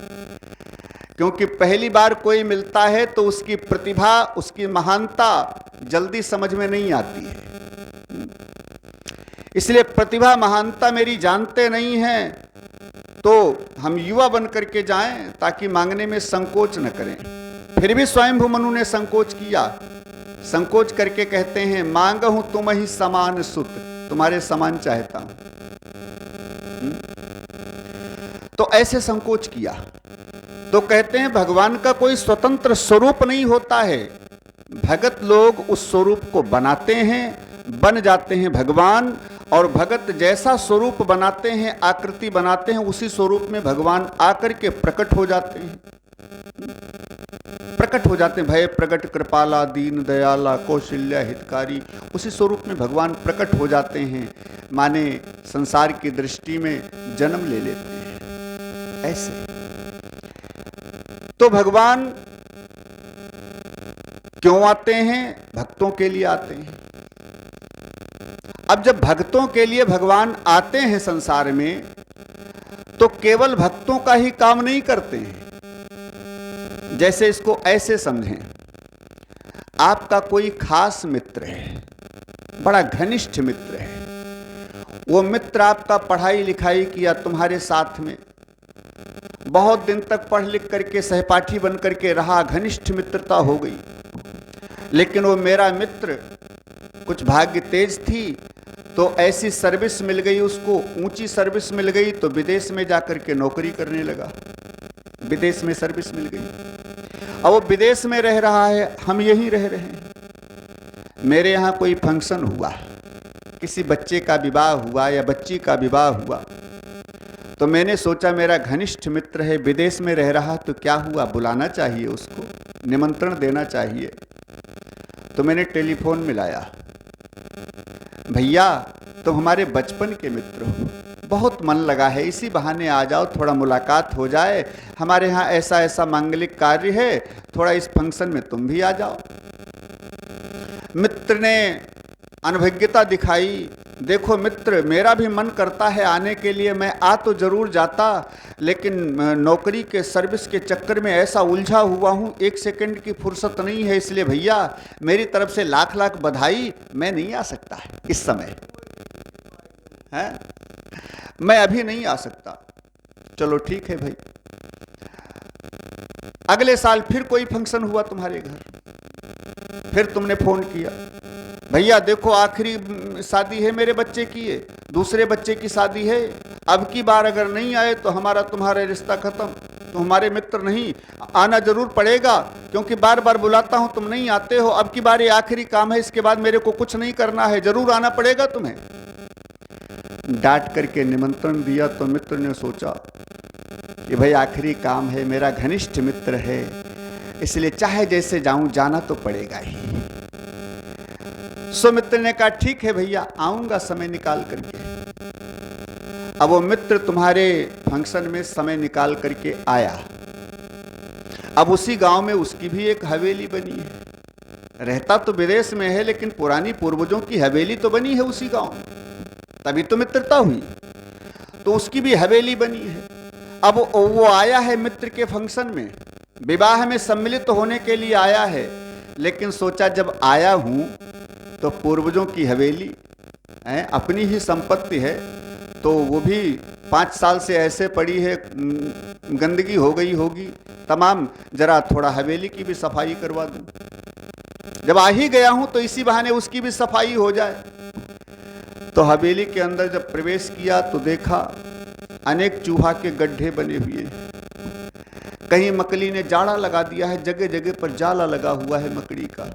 क्योंकि पहली बार कोई मिलता है तो उसकी प्रतिभा, उसकी महानता जल्दी समझ में नहीं आती है। इसलिए प्रतिभा महानता मेरी जानते नहीं हैं, तो हम युवा बन करके जाएं ताकि मांगने में संकोच न करें। फिर भी स्वयंभू मनु ने संकोच किया, संकोच करके कहते हैं मांगहूं तुम ही समान सुत, तुम्हारे समान चाहता हूं। तो ऐसे संकोच किया। तो कहते हैं भगवान का कोई स्वतंत्र स्वरूप नहीं होता है, भगत लोग उस स्वरूप को बनाते हैं, बन जाते हैं भगवान। और भगत जैसा स्वरूप बनाते हैं, आकृति बनाते हैं, उसी स्वरूप में भगवान आकर के प्रकट हो जाते हैं, प्रकट हो जाते हैं। भय प्रकट कृपाला दीन दयाला कौशल्या हितकारी, उसी स्वरूप में भगवान प्रकट हो जाते हैं, माने संसार की दृष्टि में जन्म ले लेते हैं। ऐसे तो भगवान क्यों आते हैं? भक्तों के लिए आते हैं। अब जब भक्तों के लिए भगवान आते हैं संसार में, तो केवल भक्तों का ही काम नहीं करते हैं। जैसे इसको ऐसे समझें, आपका कोई खास मित्र है, बड़ा घनिष्ठ मित्र है, वो मित्र आपका पढ़ाई लिखाई किया तुम्हारे साथ में, बहुत दिन तक पढ़ लिख करके सहपाठी बन करके रहा, घनिष्ठ मित्रता हो गई। लेकिन वो मेरा मित्र कुछ भाग्य तेज थी तो ऐसी सर्विस मिल गई उसको, ऊंची सर्विस मिल गई, तो विदेश में जाकर के नौकरी करने लगा, विदेश में सर्विस मिल गई। अब वो विदेश में रह रहा है, हम यहीं रह रहे हैं। मेरे यहाँ कोई फंक्शन हुआ, किसी बच्चे का विवाह हुआ या बच्ची का विवाह हुआ, तो मैंने सोचा मेरा घनिष्ठ मित्र है, विदेश में रह रहा, तो क्या हुआ, बुलाना चाहिए उसको, निमंत्रण देना चाहिए। तो मैंने टेलीफोन मिलाया, भैया तुम हमारे बचपन के मित्र हो, बहुत मन लगा है, इसी बहाने आ जाओ, थोड़ा मुलाकात हो जाए, हमारे यहाँ ऐसा ऐसा मांगलिक कार्य है, थोड़ा इस फंक्शन में तुम भी आ जाओ। मित्र ने अनभिज्ञता दिखाई, देखो मित्र मेरा भी मन करता है आने के लिए, मैं आ तो जरूर जाता, लेकिन नौकरी के सर्विस के चक्कर में ऐसा उलझा हुआ हूँ, 1 सेकंड की फुर्सत नहीं है, इसलिए भैया मेरी तरफ से लाख लाख बधाई, मैं नहीं आ सकता है इस समय, है मैं अभी नहीं आ सकता। चलो ठीक है भाई। अगले साल फिर कोई फंक्शन हुआ तुम्हारे घर, फिर तुमने फोन किया, भैया देखो आखिरी शादी है मेरे बच्चे की, है दूसरे बच्चे की शादी है, अब की बार अगर नहीं आए तो हमारा तुम्हारा रिश्ता खत्म, तो हमारे मित्र नहीं, आना जरूर पड़ेगा, क्योंकि बार बार बुलाता हूं तुम नहीं आते हो, अब की बार ये आखिरी काम है, इसके बाद मेरे को कुछ नहीं करना है, जरूर आना पड़ेगा तुम्हें। डांट करके निमंत्रण दिया तो मित्र ने सोचा कि भाई आखिरी काम है, मेरा घनिष्ठ मित्र है, इसलिए चाहे जैसे जाऊं जाना तो पड़ेगा ही। सो मित्र ने कहा ठीक है भैया आऊंगा समय निकाल करके। अब वो मित्र तुम्हारे फंक्शन में समय निकाल करके आया। अब उसी गांव में उसकी भी एक हवेली बनी है, रहता तो विदेश में है, लेकिन पुरानी पूर्वजों की हवेली तो बनी है उसी गांव में, तभी तो मित्रता हुई, तो उसकी भी हवेली बनी है। अब वो आया है मित्र के फंक्शन में, विवाह में सम्मिलित होने के लिए आया है, लेकिन सोचा जब आया हूं तो पूर्वजों की हवेली है, अपनी ही संपत्ति है, तो वो भी 5 साल से ऐसे पड़ी है, गंदगी हो गई होगी तमाम, जरा थोड़ा हवेली की भी सफाई करवा दूं। जब आ ही गया हूं तो इसी बहाने उसकी भी सफाई हो जाए। तो हवेली के अंदर जब प्रवेश किया तो देखा अनेक चूहा के गड्ढे बने हुए हैं, कहीं मकड़ी ने जाड़ा लगा दिया है, जगह जगह पर जाला लगा हुआ है मकड़ी का,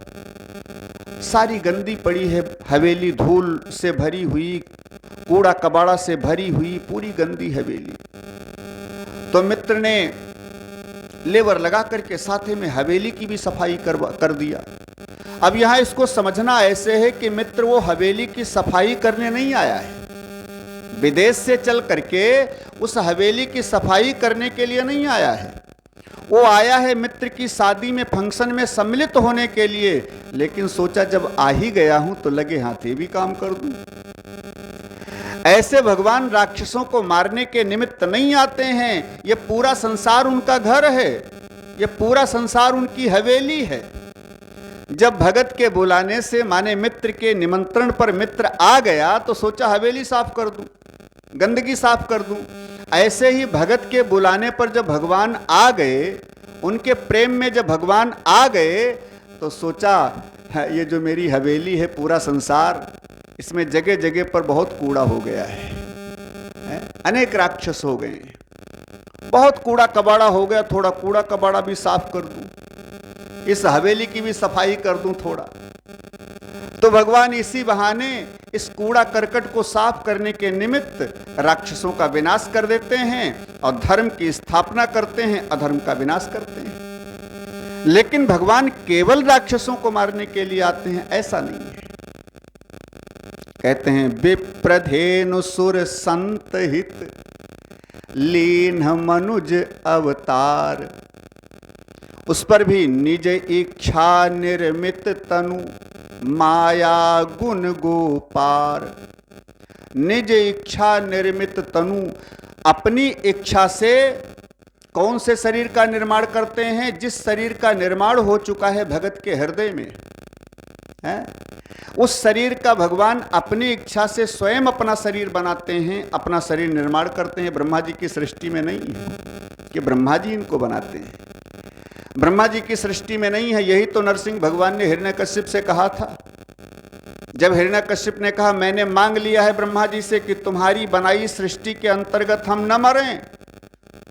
सारी गंदी पड़ी है हवेली, धूल से भरी हुई, कूड़ा कबाड़ा से भरी हुई पूरी गंदी हवेली। तो मित्र ने लेबर लगा करके साथे में हवेली की भी सफाई कर दिया। अब यहां इसको समझना ऐसे है कि मित्र वो हवेली की सफाई करने नहीं आया है, विदेश से चल करके उस हवेली की सफाई करने के लिए नहीं आया है, वो आया है मित्र की शादी में फंक्शन में सम्मिलित होने के लिए, लेकिन सोचा जब आ ही गया हूं तो लगे हाथे भी काम कर दूं। ऐसे भगवान राक्षसों को मारने के निमित्त नहीं आते हैं, ये पूरा संसार उनका घर है, ये पूरा संसार उनकी हवेली है। जब भगत के बुलाने से माने मित्र के निमंत्रण पर मित्र आ गया तो सोचा हवेली साफ कर दूं, गंदगी साफ कर दूं। ऐसे ही भगत के बुलाने पर जब भगवान आ गए, उनके प्रेम में जब भगवान आ गए तो सोचा ये जो मेरी हवेली है पूरा संसार, इसमें जगह जगह पर बहुत कूड़ा हो गया है, अनेक राक्षस हो गए, बहुत कूड़ा कबाड़ा हो गया, थोड़ा कूड़ा कबाड़ा भी साफ कर दूं, इस हवेली की भी सफाई कर दूं थोड़ा। तो भगवान इसी बहाने इस कूड़ा करकट को साफ करने के निमित्त राक्षसों का विनाश कर देते हैं और धर्म की स्थापना करते हैं, अधर्म का विनाश करते हैं। लेकिन भगवान केवल राक्षसों को मारने के लिए आते हैं ऐसा नहीं है। कहते हैं विप्रधेनु सुर संत हित लीन मनुज अवतार, उस पर भी निज इच्छा निर्मित तनु माया गुण गोपार। निज इच्छा निर्मित तनु, अपनी इच्छा से कौन से शरीर का निर्माण करते हैं? जिस शरीर का निर्माण हो चुका है भगत के हृदय में है, उस शरीर का भगवान अपनी इच्छा से स्वयं अपना शरीर बनाते हैं, अपना शरीर निर्माण करते हैं। ब्रह्मा जी की सृष्टि में नहीं है कि ब्रह्मा जी इनको बनाते हैं, ब्रह्मा जी की सृष्टि में नहीं है। यही तो नरसिंह भगवान ने हिरण्यकश्यप से कहा था। जब हिरण्यकश्यप ने कहा मैंने मांग लिया है ब्रह्मा जी से कि तुम्हारी बनाई सृष्टि के अंतर्गत हम न मरें,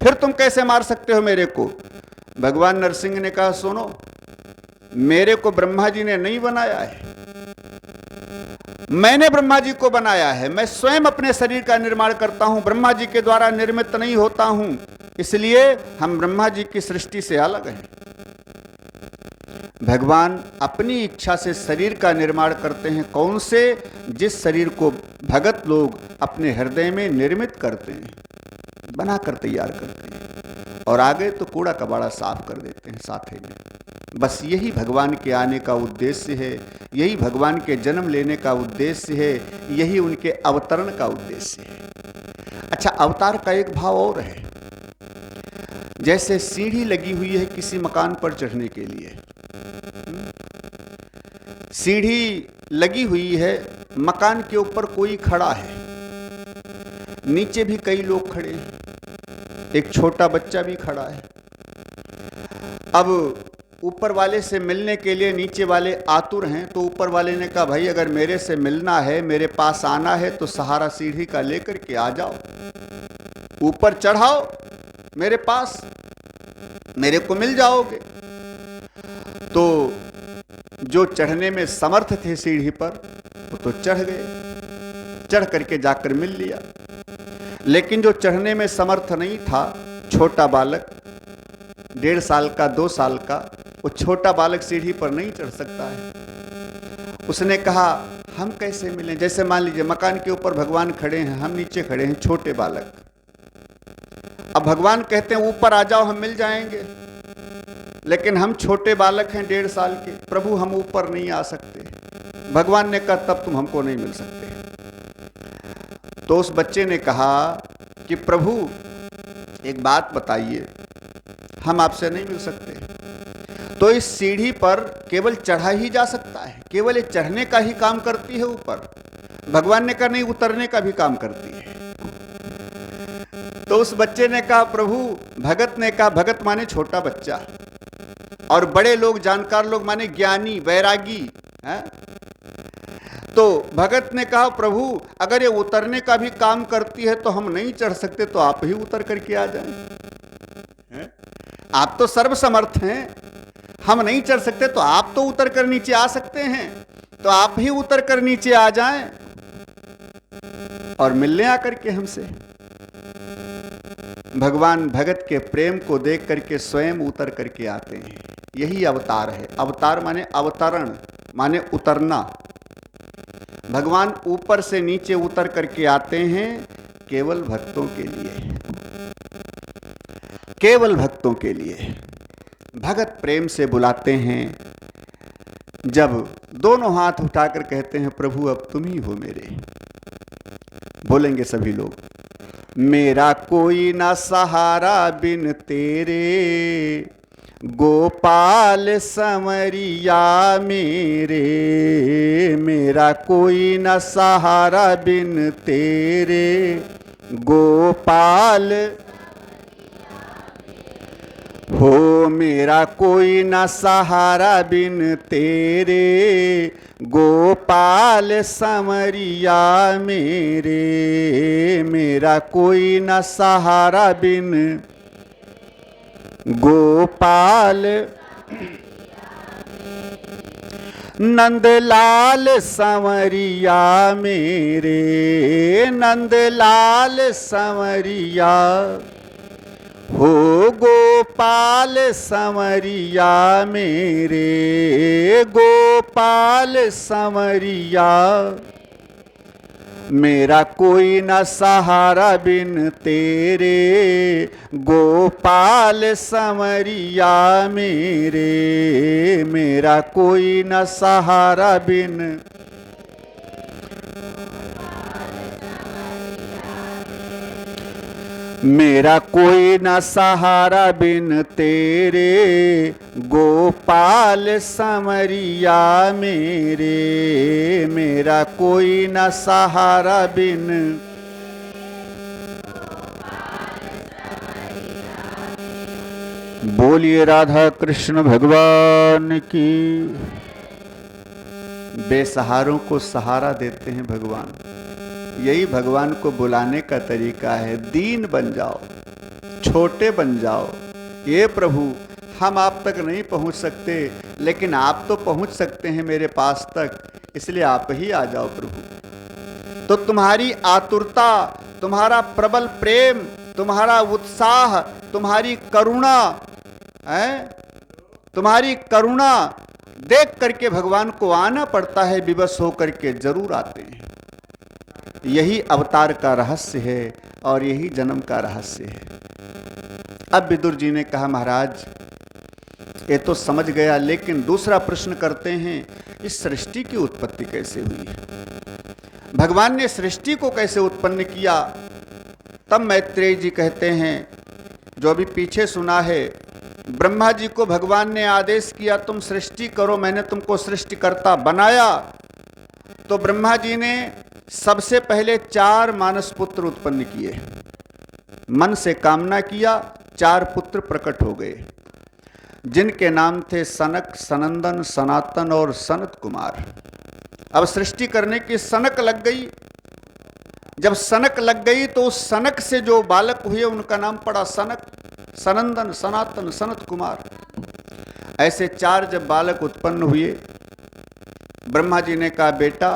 फिर तुम कैसे मार सकते हो मेरे को? भगवान नरसिंह ने कहा सुनो, मेरे को ब्रह्मा जी ने नहीं बनाया है, मैंने ब्रह्मा जी को बनाया है, मैं स्वयं अपने शरीर का निर्माण करता हूं, ब्रह्मा जी के द्वारा निर्मित नहीं होता हूं, इसलिए हम ब्रह्मा जी की सृष्टि से अलग हैं। भगवान अपनी इच्छा से शरीर का निर्माण करते हैं। कौन से? जिस शरीर को भगत लोग अपने हृदय में निर्मित करते हैं, बनाकर तैयार करते हैं, और आगे तो कूड़ा कबाड़ा साफ कर देते हैं साथ ही में। बस यही भगवान के आने का उद्देश्य है, यही भगवान के जन्म लेने का उद्देश्य है, यही उनके अवतरण का उद्देश्य है। अच्छा, अवतार का एक भाव और है। जैसे सीढ़ी लगी हुई है किसी मकान पर चढ़ने के लिए, सीढ़ी लगी हुई है, मकान के ऊपर कोई खड़ा है, नीचे भी कई लोग खड़े हैं, एक छोटा बच्चा भी खड़ा है। अब ऊपर वाले से मिलने के लिए नीचे वाले आतुर हैं, तो ऊपर वाले ने कहा, भाई अगर मेरे से मिलना है, मेरे पास आना है, तो सहारा सीढ़ी का लेकर के आ जाओ, ऊपर चढ़ाओ मेरे पास, मेरे को मिल जाओगे। तो जो चढ़ने में समर्थ थे सीढ़ी पर, वो तो चढ़ गए, चढ़ करके जाकर मिल लिया। लेकिन जो चढ़ने में समर्थ नहीं था, छोटा बालक, 1.5 साल का, 2 साल का, वो छोटा बालक सीढ़ी पर नहीं चढ़ सकता है। उसने कहा, हम कैसे मिलें? जैसे मान लीजिए मकान के ऊपर भगवान खड़े हैं, हम नीचे खड़े हैं, छोटे बालक। अब भगवान कहते हैं ऊपर आ जाओ, हम मिल जाएंगे, लेकिन हम छोटे बालक हैं 1.5 साल के, प्रभु हम ऊपर नहीं आ सकते। भगवान ने कहा, तब तुम हमको नहीं मिल सकते। तो उस बच्चे ने कहा कि प्रभु एक बात बताइए, हम आपसे नहीं मिल सकते। तो इस सीढ़ी पर केवल चढ़ा ही जा सकता है, केवल ये चढ़ने का ही काम करती है ऊपर। भगवान ने कहा नहीं, उतरने का भी काम करती है। तो उस बच्चे ने कहा, प्रभु, भगत ने कहा, भगत माने छोटा बच्चा, और बड़े लोग, जानकार लोग माने ज्ञानी, वैरागी है? तो भगत ने कहा, प्रभु अगर ये उतरने का भी काम करती है तो हम नहीं चढ़ सकते, तो आप ही उतर करके आ जाएं। आप तो सर्वसमर्थ हैं, हम नहीं चढ़ सकते, तो आप तो उतर कर नीचे आ सकते हैं, तो आप ही उतर कर नीचे आ जाएं और मिलने आकर के हमसे। भगवान भगत के प्रेम को देख करके स्वयं उतर करके आते हैं। यही अवतार है। अवतार माने अवतरण, माने उतरना। भगवान ऊपर से नीचे उतर करके आते हैं केवल भक्तों के लिए, केवल भक्तों के लिए। भगत प्रेम से बुलाते हैं। जब दोनों हाथ उठाकर कहते हैं, प्रभु अब तुम ही हो मेरे, बोलेंगे सभी लोग, मेरा कोई ना सहारा बिन तेरे, गोपाल समरिया मेरे, मेरा कोई न सहारा बिन तेरे, गोपाल हो, मेरा कोई न सहारा बिन तेरे, गोपाल समरिया मेरे, मेरा कोई न सहारा बिन गोपाल। नंदलाल संवरिया मेरे, नंदलाल संवरिया हो, गोपाल संवरिया मेरे, गोपाल संवरिया, मेरा कोई न सहारा बिन तेरे, गोपाल संवरिया मेरे, मेरा कोई न सहारा बिन, मेरा कोई न सहारा बिन तेरे, गोपाल समरिया मेरे, मेरा कोई न सहारा बिन। बोलिए राधा कृष्ण भगवान की। बेसहारों को सहारा देते हैं भगवान। यही भगवान को बुलाने का तरीका है। दीन बन जाओ, छोटे बन जाओ। ये प्रभु हम आप तक नहीं पहुंच सकते, लेकिन आप तो पहुंच सकते हैं मेरे पास तक। इसलिए आप ही आ जाओ प्रभु। तो तुम्हारी आतुरता, तुम्हारा प्रबल प्रेम, तुम्हारा उत्साह, तुम्हारी करुणा है, तुम्हारी करुणा देख करके भगवान को आना पड़ता है, विवश होकर के जरूर आते हैं। यही अवतार का रहस्य है और यही जन्म का रहस्य है। अब विदुर जी ने कहा, महाराज ये तो समझ गया, लेकिन दूसरा प्रश्न करते हैं, इस सृष्टि की उत्पत्ति कैसे हुई है? भगवान ने सृष्टि को कैसे उत्पन्न किया? तब मैत्रेय जी कहते हैं, जो अभी पीछे सुना है, ब्रह्मा जी को भगवान ने आदेश किया तुम सृष्टि करो, मैंने तुमको सृष्टिकर्ता बनाया। तो ब्रह्मा जी ने सबसे पहले 4 मानस पुत्र उत्पन्न किए। मन से कामना किया, 4 पुत्र प्रकट हो गए, जिनके नाम थे सनक, सनंदन, सनातन और सनत कुमार। अब सृष्टि करने की सनक लग गई। जब सनक लग गई तो उस सनक से जो बालक हुए उनका नाम पड़ा सनक, सनंदन, सनातन, सनत कुमार। ऐसे 4 जब बालक उत्पन्न हुए, ब्रह्मा जी ने कहा बेटा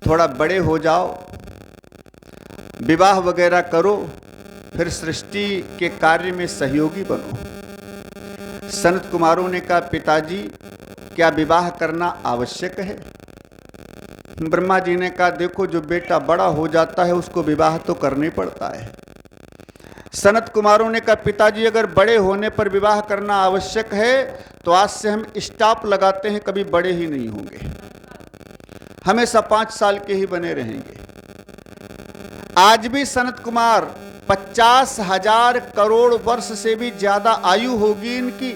थोड़ा बड़े हो जाओ, विवाह वगैरह करो, फिर सृष्टि के कार्य में सहयोगी बनो। सनत कुमारों ने कहा पिताजी क्या विवाह करना आवश्यक है? ब्रह्मा जी ने कहा देखो जो बेटा बड़ा हो जाता है उसको विवाह तो करने पड़ता है। सनत कुमारों ने कहा पिताजी अगर बड़े होने पर विवाह करना आवश्यक है तो आज से हम स्टॉप लगाते हैं, कभी बड़े ही नहीं होंगे, हमेशा 5 साल के ही बने रहेंगे। आज भी सनत कुमार 50,000 करोड़ वर्ष से भी ज्यादा आयु होगी इनकी,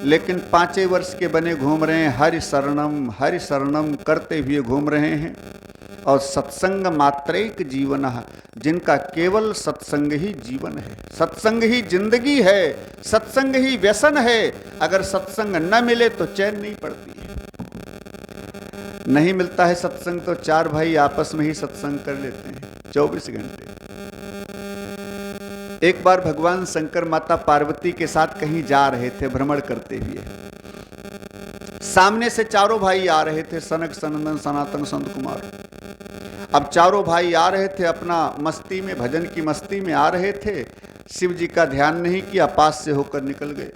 लेकिन 5 वर्ष के बने घूम रहे हैं, हरि शरणम करते हुए घूम रहे हैं। और सत्संग मात्रैक जीवन, जिनका केवल सत्संग ही जीवन है, सत्संग ही जिंदगी है, सत्संग ही व्यसन है। अगर सत्संग न मिले तो चैन नहीं पड़ती है। नहीं मिलता है सत्संग तो 4 भाई आपस में ही सत्संग कर लेते हैं 24 घंटे। एक बार भगवान शंकर माता पार्वती के साथ कहीं जा रहे थे भ्रमण करते हुए, सामने से 4 भाई आ रहे थे, सनक, सनंदन, सनातन, संत कुमार। अब 4 भाई आ रहे थे, अपना मस्ती में, भजन की मस्ती में आ रहे थे, शिव जी का ध्यान नहीं किया, पास से होकर निकल गए।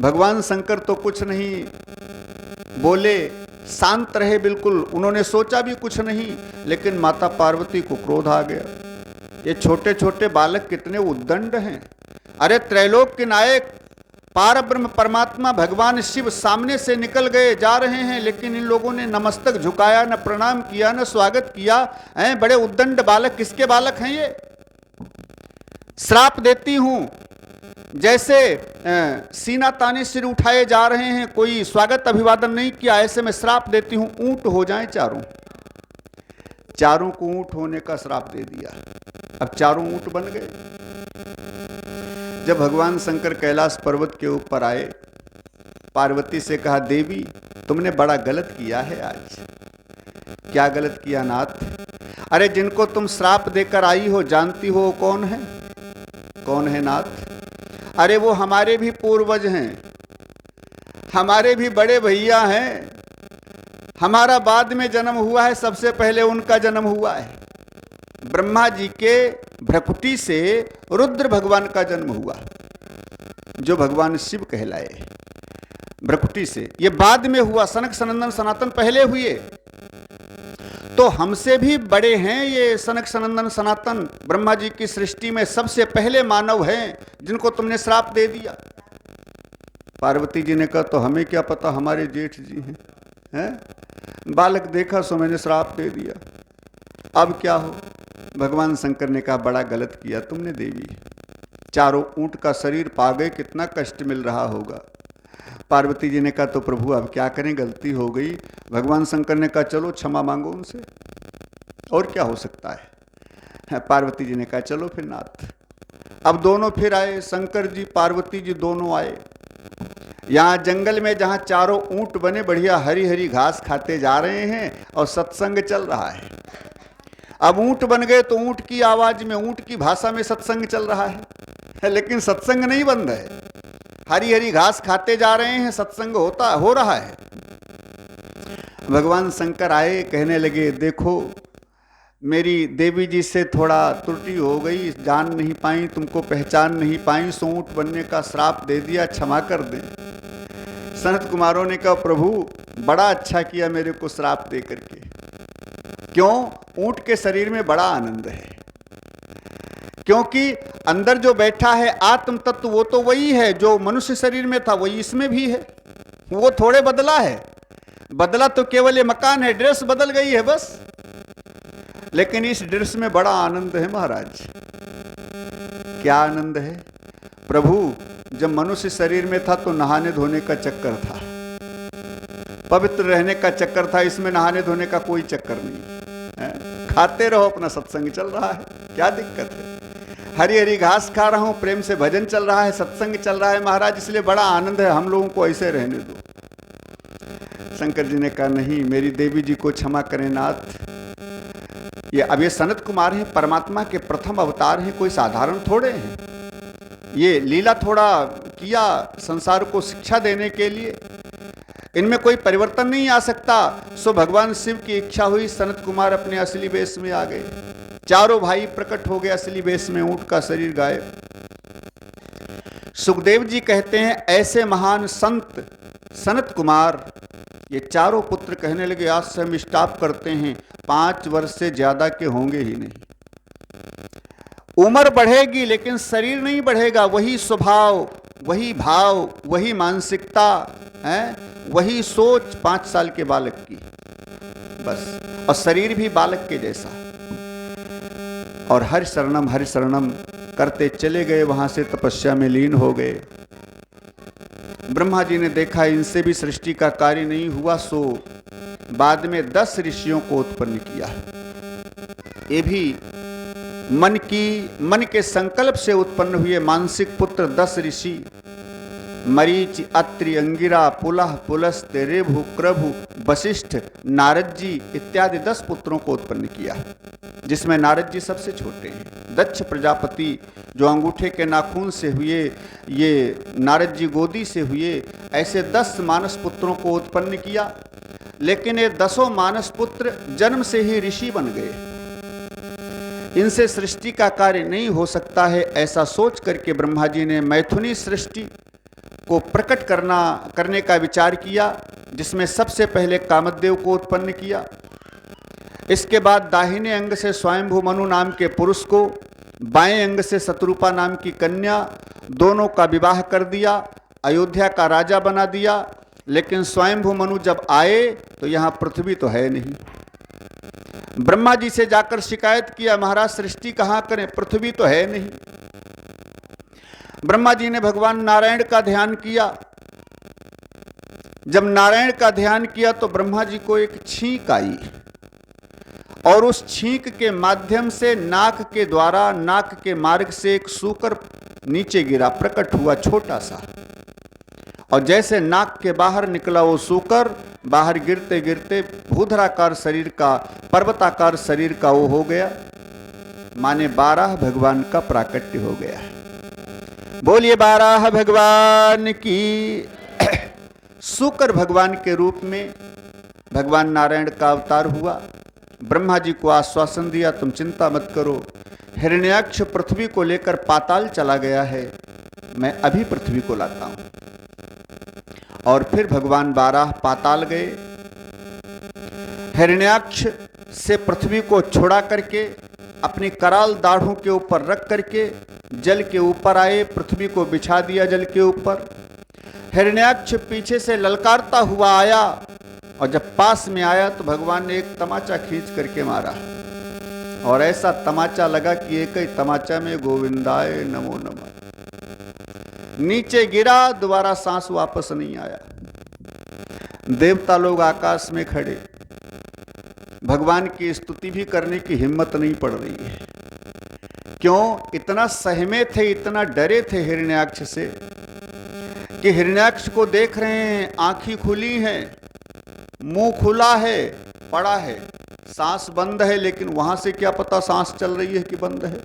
भगवान शंकर तो कुछ नहीं बोले, शांत रहे बिल्कुल, उन्होंने सोचा भी कुछ नहीं, लेकिन माता पार्वती को क्रोध आ गया। ये छोटे छोटे बालक कितने उद्दंड हैं। अरे त्रैलोक के नायक पार ब्रह्म परमात्मा भगवान शिव सामने से निकल गए, जा रहे हैं, लेकिन इन लोगों ने नमस्तक झुकाया, न प्रणाम किया, न स्वागत किया। हैं बड़े उद्दंड बालक, किसके बालक हैं ये? श्राप देती हूं, जैसे सीना ताने सिर उठाए जा रहे हैं, कोई स्वागत अभिवादन नहीं किया, ऐसे में श्राप देती हूं ऊंट हो जाएं चारों को ऊंट होने का श्राप दे दिया। अब 4 ऊंट बन गए। जब भगवान शंकर कैलाश पर्वत के ऊपर आए, पार्वती से कहा देवी तुमने बड़ा गलत किया है आज। क्या गलत किया नाथ? अरे जिनको तुम श्राप देकर आई हो जानती हो कौन है? कौन है नाथ? अरे वो हमारे भी पूर्वज हैं, हमारे भी बड़े भैया हैं, हमारा बाद में जन्म हुआ है, सबसे पहले उनका जन्म हुआ है। ब्रह्मा जी के भ्रकुटी से रुद्र भगवान का जन्म हुआ, जो भगवान शिव कहलाए। भ्रकुटी से ये बाद में हुआ, सनक, सनंदन, सनातन पहले हुए। तो हमसे भी बड़े हैं ये सनक, सनंदन, सनातन। ब्रह्मा जी की सृष्टि में सबसे पहले मानव हैं जिनको तुमने श्राप दे दिया। पार्वती जी ने कहा तो हमें क्या पता, हमारे जेठ जी हैं, बालक देखा सो मैंने श्राप दे दिया, अब क्या हो? भगवान शंकर ने कहा बड़ा गलत किया तुमने देवी, 4 ऊंट का शरीर पा गए, कितना कष्ट मिल रहा होगा। पार्वती जी ने कहा तो प्रभु अब क्या करें, गलती हो गई। भगवान शंकर ने कहा चलो क्षमा मांगो उनसे, और क्या हो सकता है। पार्वती जी ने कहा चलो फिर नाथ। अब दोनों फिर आए, शंकर जी पार्वती जी दोनों आए। यहाँ जंगल में जहाँ 4 ऊंट बने बढ़िया हरी हरी घास खाते जा रहे हैं और सत्संग चल रहा है। अब ऊंट बन गए तो ऊंट की आवाज में, ऊंट की भाषा में सत्संग चल रहा है, लेकिन सत्संग नहीं बंद है। हरी हरी घास खाते जा रहे हैं, सत्संग हो रहा है। भगवान शंकर आए, कहने लगे देखो मेरी देवी जी से थोड़ा त्रुटि हो गई, जान नहीं पाई, तुमको पहचान नहीं पाई, सो ऊंट बनने का श्राप दे दिया, क्षमा कर दें। सनत कुमारों ने कहा प्रभु बड़ा अच्छा किया मेरे को श्राप दे करके। क्यों? ऊंट के शरीर में बड़ा आनंद है, क्योंकि अंदर जो बैठा है आत्म तत्व वो तो वही है जो मनुष्य शरीर में था, वही इसमें भी है। वो थोड़े बदला है, बदला तो केवल ये मकान है, ड्रेस बदल गई है बस, लेकिन इस ड्रेस में बड़ा आनंद है महाराज। क्या आनंद है? प्रभु जब मनुष्य शरीर में था तो नहाने धोने का चक्कर था, पवित्र रहने का चक्कर था, इसमें नहाने धोने का कोई चक्कर नहीं है। खाते रहो, अपना सत्संग चल रहा है, क्या दिक्कत है? हरी हरी घास खा रहा हूं, प्रेम से भजन चल रहा है, सत्संग चल रहा है महाराज, इसलिए बड़ा आनंद है, हम लोगों को ऐसे रहने दो। शंकर जी ने कहा नहीं, मेरी देवी जी को क्षमा करें नाथ। ये सनत कुमार हैं, परमात्मा के प्रथम अवतार हैं, कोई साधारण थोड़े हैं। ये लीला थोड़ा किया संसार को शिक्षा देने के लिए, इनमें कोई परिवर्तन नहीं आ सकता। सो भगवान शिव की इच्छा हुई, सनत कुमार अपने असली वेश में आ गए, चारों भाई प्रकट हो गए असली वेश में, ऊंट का शरीर गायब। सुखदेव जी कहते हैं ऐसे महान संत सनत कुमार, ये चारों पुत्र कहने लगे आज से हम स्टॉप करते हैं, 5 वर्ष से ज्यादा के होंगे ही नहीं। उम्र बढ़ेगी लेकिन शरीर नहीं बढ़ेगा, वही स्वभाव, वही भाव, वही मानसिकता है, वही सोच 5 साल के बालक की बस, और शरीर भी बालक के जैसा। और हरि शरणम करते चले गए, वहां से तपस्या में लीन हो गए। ब्रह्मा जी ने देखा इनसे भी सृष्टि का कार्य नहीं हुआ, सो बाद में 10 ऋषियों को उत्पन्न किया। ये भी मन के संकल्प से उत्पन्न हुए मानसिक पुत्र 10 ऋषि, मरीच, अत्रि, अंगिरा, पुलह, पुलस्त्य, ऋभु, क्रभु, वशिष्ठ, नारद जी इत्यादि 10 पुत्रों को उत्पन्न किया, जिसमें नारद जी सबसे छोटे हैं। दक्ष प्रजापति जो अंगूठे के नाखून से हुए, ये नारद जी गोदी से हुए, ऐसे 10 मानस पुत्रों को उत्पन्न किया। लेकिन ये 10 मानस पुत्र जन्म से ही ऋषि बन गए, इनसे सृष्टि का कार्य नहीं हो सकता है। ऐसा सोच करके ब्रह्मा जी ने मैथुनी सृष्टि को प्रकट करने का विचार किया, जिसमें सबसे पहले कामदेव को उत्पन्न किया। इसके बाद दाहिने अंग से स्वयंभू मनु नाम के पुरुष को, बाएं अंग से शत्रुपा नाम की कन्या, दोनों का विवाह कर दिया, अयोध्या का राजा बना दिया। लेकिन स्वयंभू मनु जब आए तो यहाँ पृथ्वी तो है नहीं। ब्रह्मा जी से जाकर शिकायत किया महाराज सृष्टि कहाँ करें, पृथ्वी तो है नहीं। ब्रह्मा जी ने भगवान नारायण का ध्यान किया। जब नारायण का ध्यान किया तो ब्रह्मा जी को एक छींक आई, और उस छींक के माध्यम से नाक के द्वारा, नाक के मार्ग से एक सूकर नीचे गिरा, प्रकट हुआ छोटा सा। और जैसे नाक के बाहर निकला वो सूकर, बाहर गिरते गिरते भूधराकार शरीर का, पर्वताकार शरीर का वो हो गया, माने 12 भगवान का प्राकट्य हो गया। बोलिए 12 भगवान की। सूकर भगवान के रूप में भगवान नारायण का अवतार हुआ। ब्रह्मा जी को आश्वासन दिया तुम चिंता मत करो, हिरण्याक्ष पृथ्वी को लेकर पाताल चला गया है, मैं अभी पृथ्वी को लाता हूं। और फिर भगवान 12 पाताल गए, हिरण्याक्ष से पृथ्वी को छुड़ा करके अपनी कराल दाढ़ों के ऊपर रख करके जल के ऊपर आए, पृथ्वी को बिछा दिया जल के ऊपर। हिरण्याक्ष पीछे से ललकारता हुआ आया, और जब पास में आया तो भगवान ने एक तमाचा खींच करके मारा, और ऐसा तमाचा लगा कि एक ही तमाचा में गोविंदाय नमो नमः। नीचे गिरा, दोबारा सांस वापस नहीं आया। देवता लोग आकाश में खड़े, भगवान की स्तुति भी करने की हिम्मत नहीं पड़ रही है। क्यों? इतना सहमे थे, इतना डरे थे हिरण्याक्ष से कि हिरण्याक्ष को देख रहे हैं, आंखें खुली हैं, मुंह खुला है, पड़ा है, सांस बंद है, लेकिन वहां से क्या पता सांस चल रही है कि बंद है?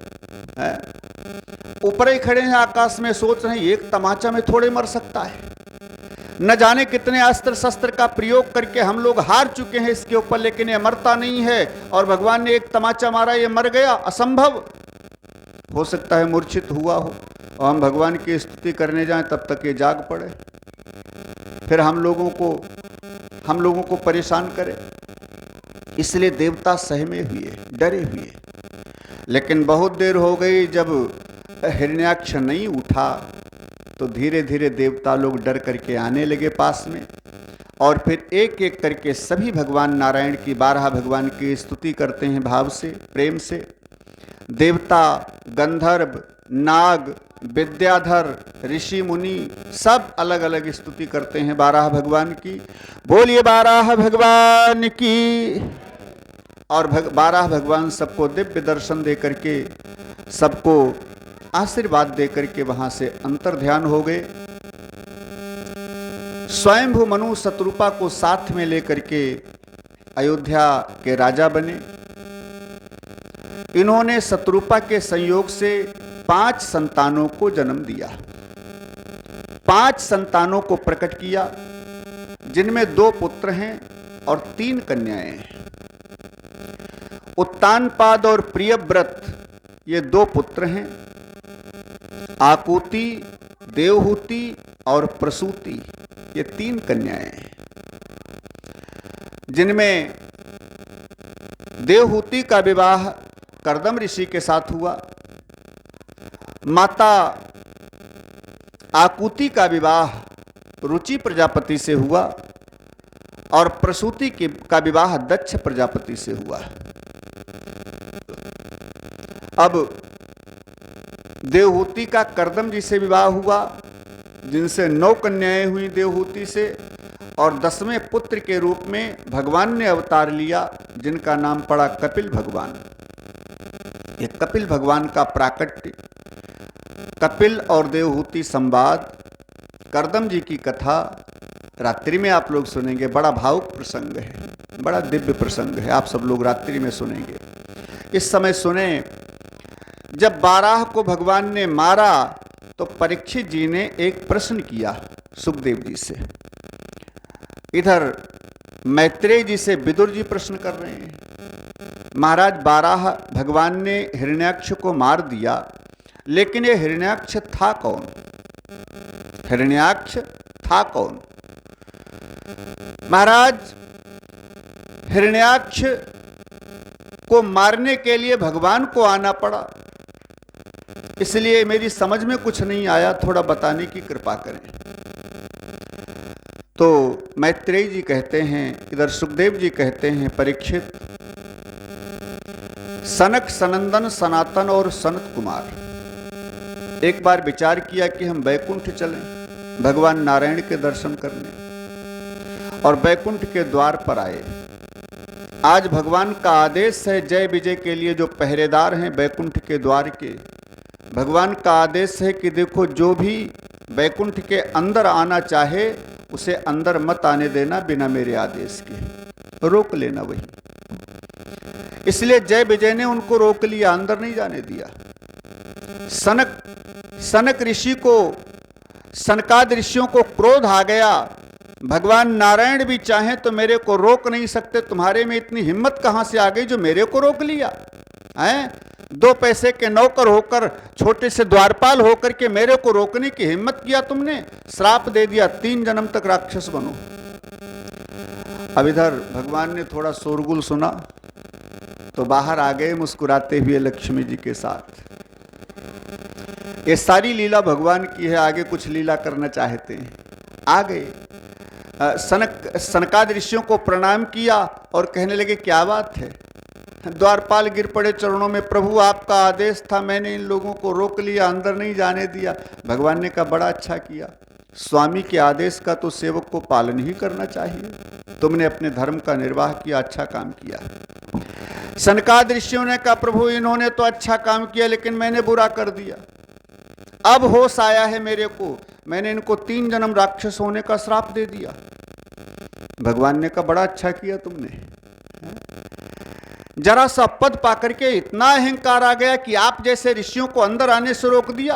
ऊपर ही खड़े हैं आकाश में, सोच रहे हैं एक तमाचा में थोड़े मर सकता है। न जाने कितने अस्त्र शस्त्र का प्रयोग करके हम लोग हार चुके हैं इसके ऊपर, लेकिन ये मरता नहीं है। और भगवान ने एक तमाचा मारा, ये मर गया, असंभव। हो सकता है मूर्छित हुआ हो और हम भगवान की स्तुति करने जाएं तब तक ये जाग पड़े, फिर हम लोगों को परेशान करे। इसलिए देवता सहमे हुए, डरे हुए। लेकिन बहुत देर हो गई, जब हिरण्याक्ष नहीं उठा तो धीरे धीरे देवता लोग डर करके आने लगे पास में, और फिर एक एक करके सभी भगवान नारायण की 12 भगवान की स्तुति करते हैं भाव से, प्रेम से। देवता, गंधर्व, नाग, विद्याधर, ऋषि मुनि सब अलग अलग स्तुति करते हैं 12 भगवान की। बोलिए 12 भगवान की। और 12 भगवान सबको दिव्य दर्शन दे करके, सबको आशीर्वाद दे करके वहां से अंतर ध्यान हो गए। स्वयंभू मनु शत्रुपा को साथ में लेकर के अयोध्या के राजा बने। इन्होंने शत्रुपा के संयोग से 5 संतानों को जन्म दिया, 5 संतानों को प्रकट किया, जिनमें 2 पुत्र हैं और 3 कन्याएं हैं। उत्तानपाद और प्रियव्रत ये 2 पुत्र हैं। आकुति, देवहूति और प्रसूति ये 3 कन्याएं हैं, जिनमें देवहूति का विवाह कर्दम ऋषि के साथ हुआ। माता आकुति का विवाह रुचि प्रजापति से हुआ और प्रसूति का विवाह दक्ष प्रजापति से हुआ। अब देवहूति का कर्दम जी से विवाह हुआ, जिनसे 9 कन्याएं हुई देवहूति से, और 10वें पुत्र के रूप में भगवान ने अवतार लिया, जिनका नाम पड़ा कपिल भगवान। ये कपिल भगवान का प्राकट्य, कपिल और देवहूति संवाद, कर्दम जी की कथा रात्रि में आप लोग सुनेंगे। बड़ा भावुक प्रसंग है, बड़ा दिव्य प्रसंग है, आप सब लोग रात्रि में सुनेंगे। इस समय सुने, जब 12 को भगवान ने मारा तो परीक्षित जी ने एक प्रश्न किया सुखदेव जी से। इधर मैत्रेय जी से विदुर जी प्रश्न कर रहे हैं, महाराज 12 भगवान ने हिरण्याक्ष को मार दिया, लेकिन ये हिरण्याक्ष था कौन? हिरण्याक्ष था कौन? महाराज, हिरण्याक्ष को मारने के लिए भगवान को आना पड़ा, इसलिए मेरी समझ में कुछ नहीं आया, थोड़ा बताने की कृपा करें। तो मैत्रेय जी कहते हैं, इधर सुखदेव जी कहते हैं, परीक्षित, सनक, सनंदन, सनातन और सनत कुमार एक बार विचार किया कि हम बैकुंठ चलें भगवान नारायण के दर्शन करने, और बैकुंठ के द्वार पर आए। आज भगवान का आदेश है, जय विजय के लिए जो पहरेदार हैं बैकुंठ के द्वार के, भगवान का आदेश है कि देखो, जो भी बैकुंठ के अंदर आना चाहे उसे अंदर मत आने देना बिना मेरे आदेश के, रोक लेना वही। इसलिए जय विजय ने उनको रोक लिया, अंदर नहीं जाने दिया। सनक ऋषि को, सनकाद ऋषियों को क्रोध आ गया, भगवान नारायण भी चाहें तो मेरे को रोक नहीं सकते, तुम्हारे में इतनी हिम्मत कहां से आ गई जो मेरे को रोक लिया है? 2 पैसे के नौकर होकर, छोटे से द्वारपाल होकर के मेरे को रोकने की हिम्मत किया तुमने, श्राप दे दिया, 3 जन्म तक राक्षस बनो। अब इधर भगवान ने थोड़ा शोरगुल सुना तो बाहर आ गए मुस्कुराते हुए लक्ष्मी जी के साथ। ये सारी लीला भगवान की है, आगे कुछ लीला करना चाहते हैं, आ गए। सनकाद ऋषियों को प्रणाम किया और कहने लगे, क्या बात है? द्वारपाल गिर पड़े चरणों में, प्रभु आपका आदेश था, मैंने इन लोगों को रोक लिया, अंदर नहीं जाने दिया। भगवान ने कहा, बड़ा अच्छा किया, स्वामी के आदेश का तो सेवक को पालन ही करना चाहिए, तुमने अपने धर्म का निर्वाह किया, अच्छा काम किया। सनकाद ऋषियों ने कहा, प्रभु इन्होंने तो अच्छा काम किया, लेकिन मैंने बुरा कर दिया, अब होश आया है मेरे को, मैंने इनको 3 जन्म राक्षस होने का श्राप दे दिया। भगवान ने कहा, बड़ा अच्छा किया तुमने, जरा सा पद पाकर के इतना अहंकार आ गया कि आप जैसे ऋषियों को अंदर आने से रोक दिया,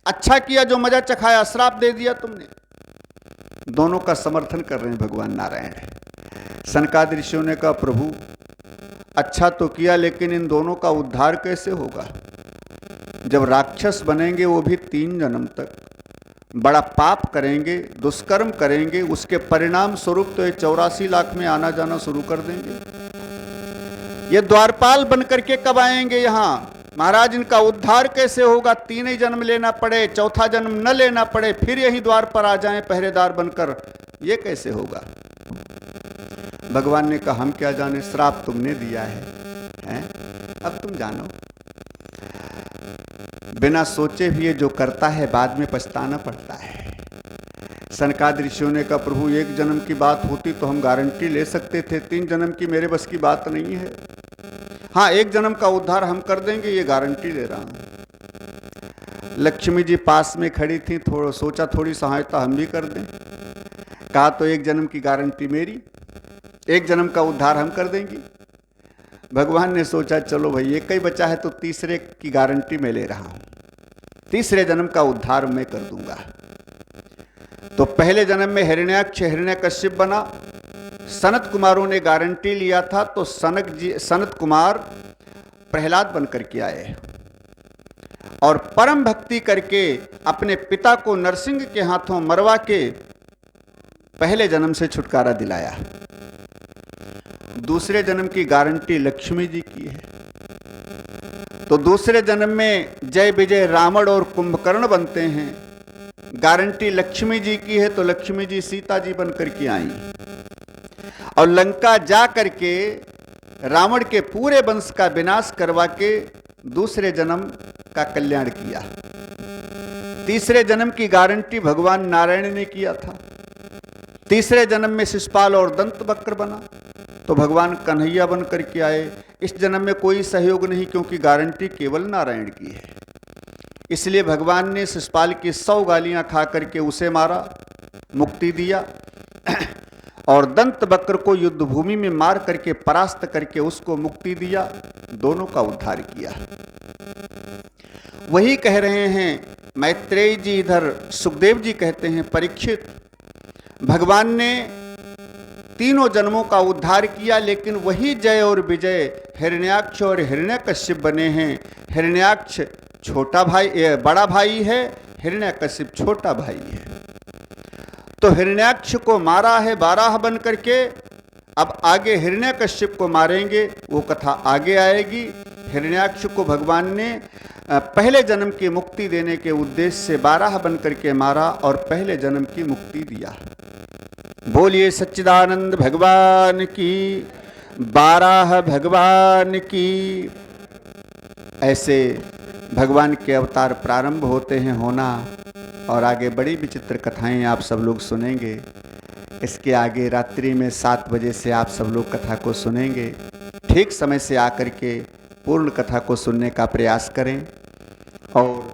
अच्छा किया जो मजा चखाया, श्राप दे दिया तुमने। दोनों का समर्थन कर रहे हैं भगवान नारायण। सनकादि ऋषियों ने कहा प्रभु अच्छा तो किया, लेकिन इन दोनों का उद्धार कैसे होगा? जब राक्षस बनेंगे वो भी 3 जन्म तक, बड़ा पाप करेंगे, दुष्कर्म करेंगे, उसके परिणाम स्वरूप तो ये 84 लाख में आना जाना शुरू कर देंगे। ये द्वारपाल बन करके कब आएंगे यहाँ? महाराज इनका उद्धार कैसे होगा? 3 ही जन्म लेना पड़े, 4था जन्म न लेना पड़े, फिर यही द्वार पर आ जाएं पहरेदार बनकर, ये कैसे होगा? भगवान ने कहा हम क्या जाने, श्राप तुमने दिया है? अब तुम जानो। बिना सोचे हुए जो करता है बाद में पछताना पड़ता है। सनकादि ऋषियों ने कहा प्रभु 1 जन्म की बात होती तो हम गारंटी ले सकते थे, 3 जन्म की मेरे बस की बात नहीं है। हाँ 1 जन्म का उद्धार हम कर देंगे, ये गारंटी ले रहा हूं। लक्ष्मी जी पास में खड़ी थी, सोचा थोड़ी सहायता हम भी कर दें। कहा तो 1 जन्म की गारंटी मेरी, 1 जन्म का उद्धार हम कर देंगे। भगवान ने सोचा चलो भाई 1 ही बचा है तो तीसरे की गारंटी मैं ले रहा हूं, तीसरे जन्म का उद्धार मैं कर दूंगा। तो पहले जन्म में हिरण्याक्ष हिरण्यकश्यप बना, सनत कुमारों ने गारंटी लिया था, तो सनत कुमार प्रहलाद बन करके आए और परम भक्ति करके अपने पिता को नरसिंह के हाथों मरवा के पहले जन्म से छुटकारा दिलाया। दूसरे जन्म की गारंटी लक्ष्मी जी की है, तो दूसरे जन्म में जय विजय रावण और कुंभकर्ण बनते हैं। गारंटी लक्ष्मी जी की है, तो लक्ष्मी जी सीता जी बन करके आई और लंका जा करके रावण के पूरे वंश का विनाश करवा के दूसरे जन्म का कल्याण किया। तीसरे जन्म की गारंटी भगवान नारायण ने किया था। तीसरे जन्म में शिशुपाल और दंत वक्र बना, तो भगवान कन्हैया बन करके आए। इस जन्म में कोई सहयोग नहीं, क्योंकि गारंटी केवल नारायण की है। इसलिए भगवान ने शिशुपाल की 100 गालियां खा करके उसे मारा, मुक्ति दिया, और दंत वक्र को युद्ध भूमि में मार करके परास्त करके उसको मुक्ति दिया, दोनों का उद्धार किया। वही कह रहे हैं मैत्रेय जी, इधर सुखदेव जी कहते हैं परीक्षित भगवान ने तीनों जन्मों का उद्धार किया, लेकिन वही जय और विजय हिरण्याक्ष और हिरण्यकश्यप बने हैं। हिरण्याक्ष छोटा भाई, बड़ा भाई है, हिरण्यकश्यप छोटा भाई है। तो हिरण्याक्ष को मारा है 12 बन करके, अब आगे हिरण्यकश्यप को मारेंगे, वो कथा आगे आएगी। हिरण्याक्ष को भगवान ने पहले जन्म की मुक्ति देने के उद्देश्य से 12 बन करके मारा और पहले जन्म की मुक्ति दिया। बोलिए सच्चिदानंद भगवान की, 12 भगवान की। ऐसे भगवान के अवतार प्रारंभ होते हैं होना, और आगे बड़ी विचित्र कथाएं आप सब लोग सुनेंगे। इसके आगे रात्रि में 7 बजे से आप सब लोग कथा को सुनेंगे। ठीक समय से आकर के पूर्ण कथा को सुनने का प्रयास करें और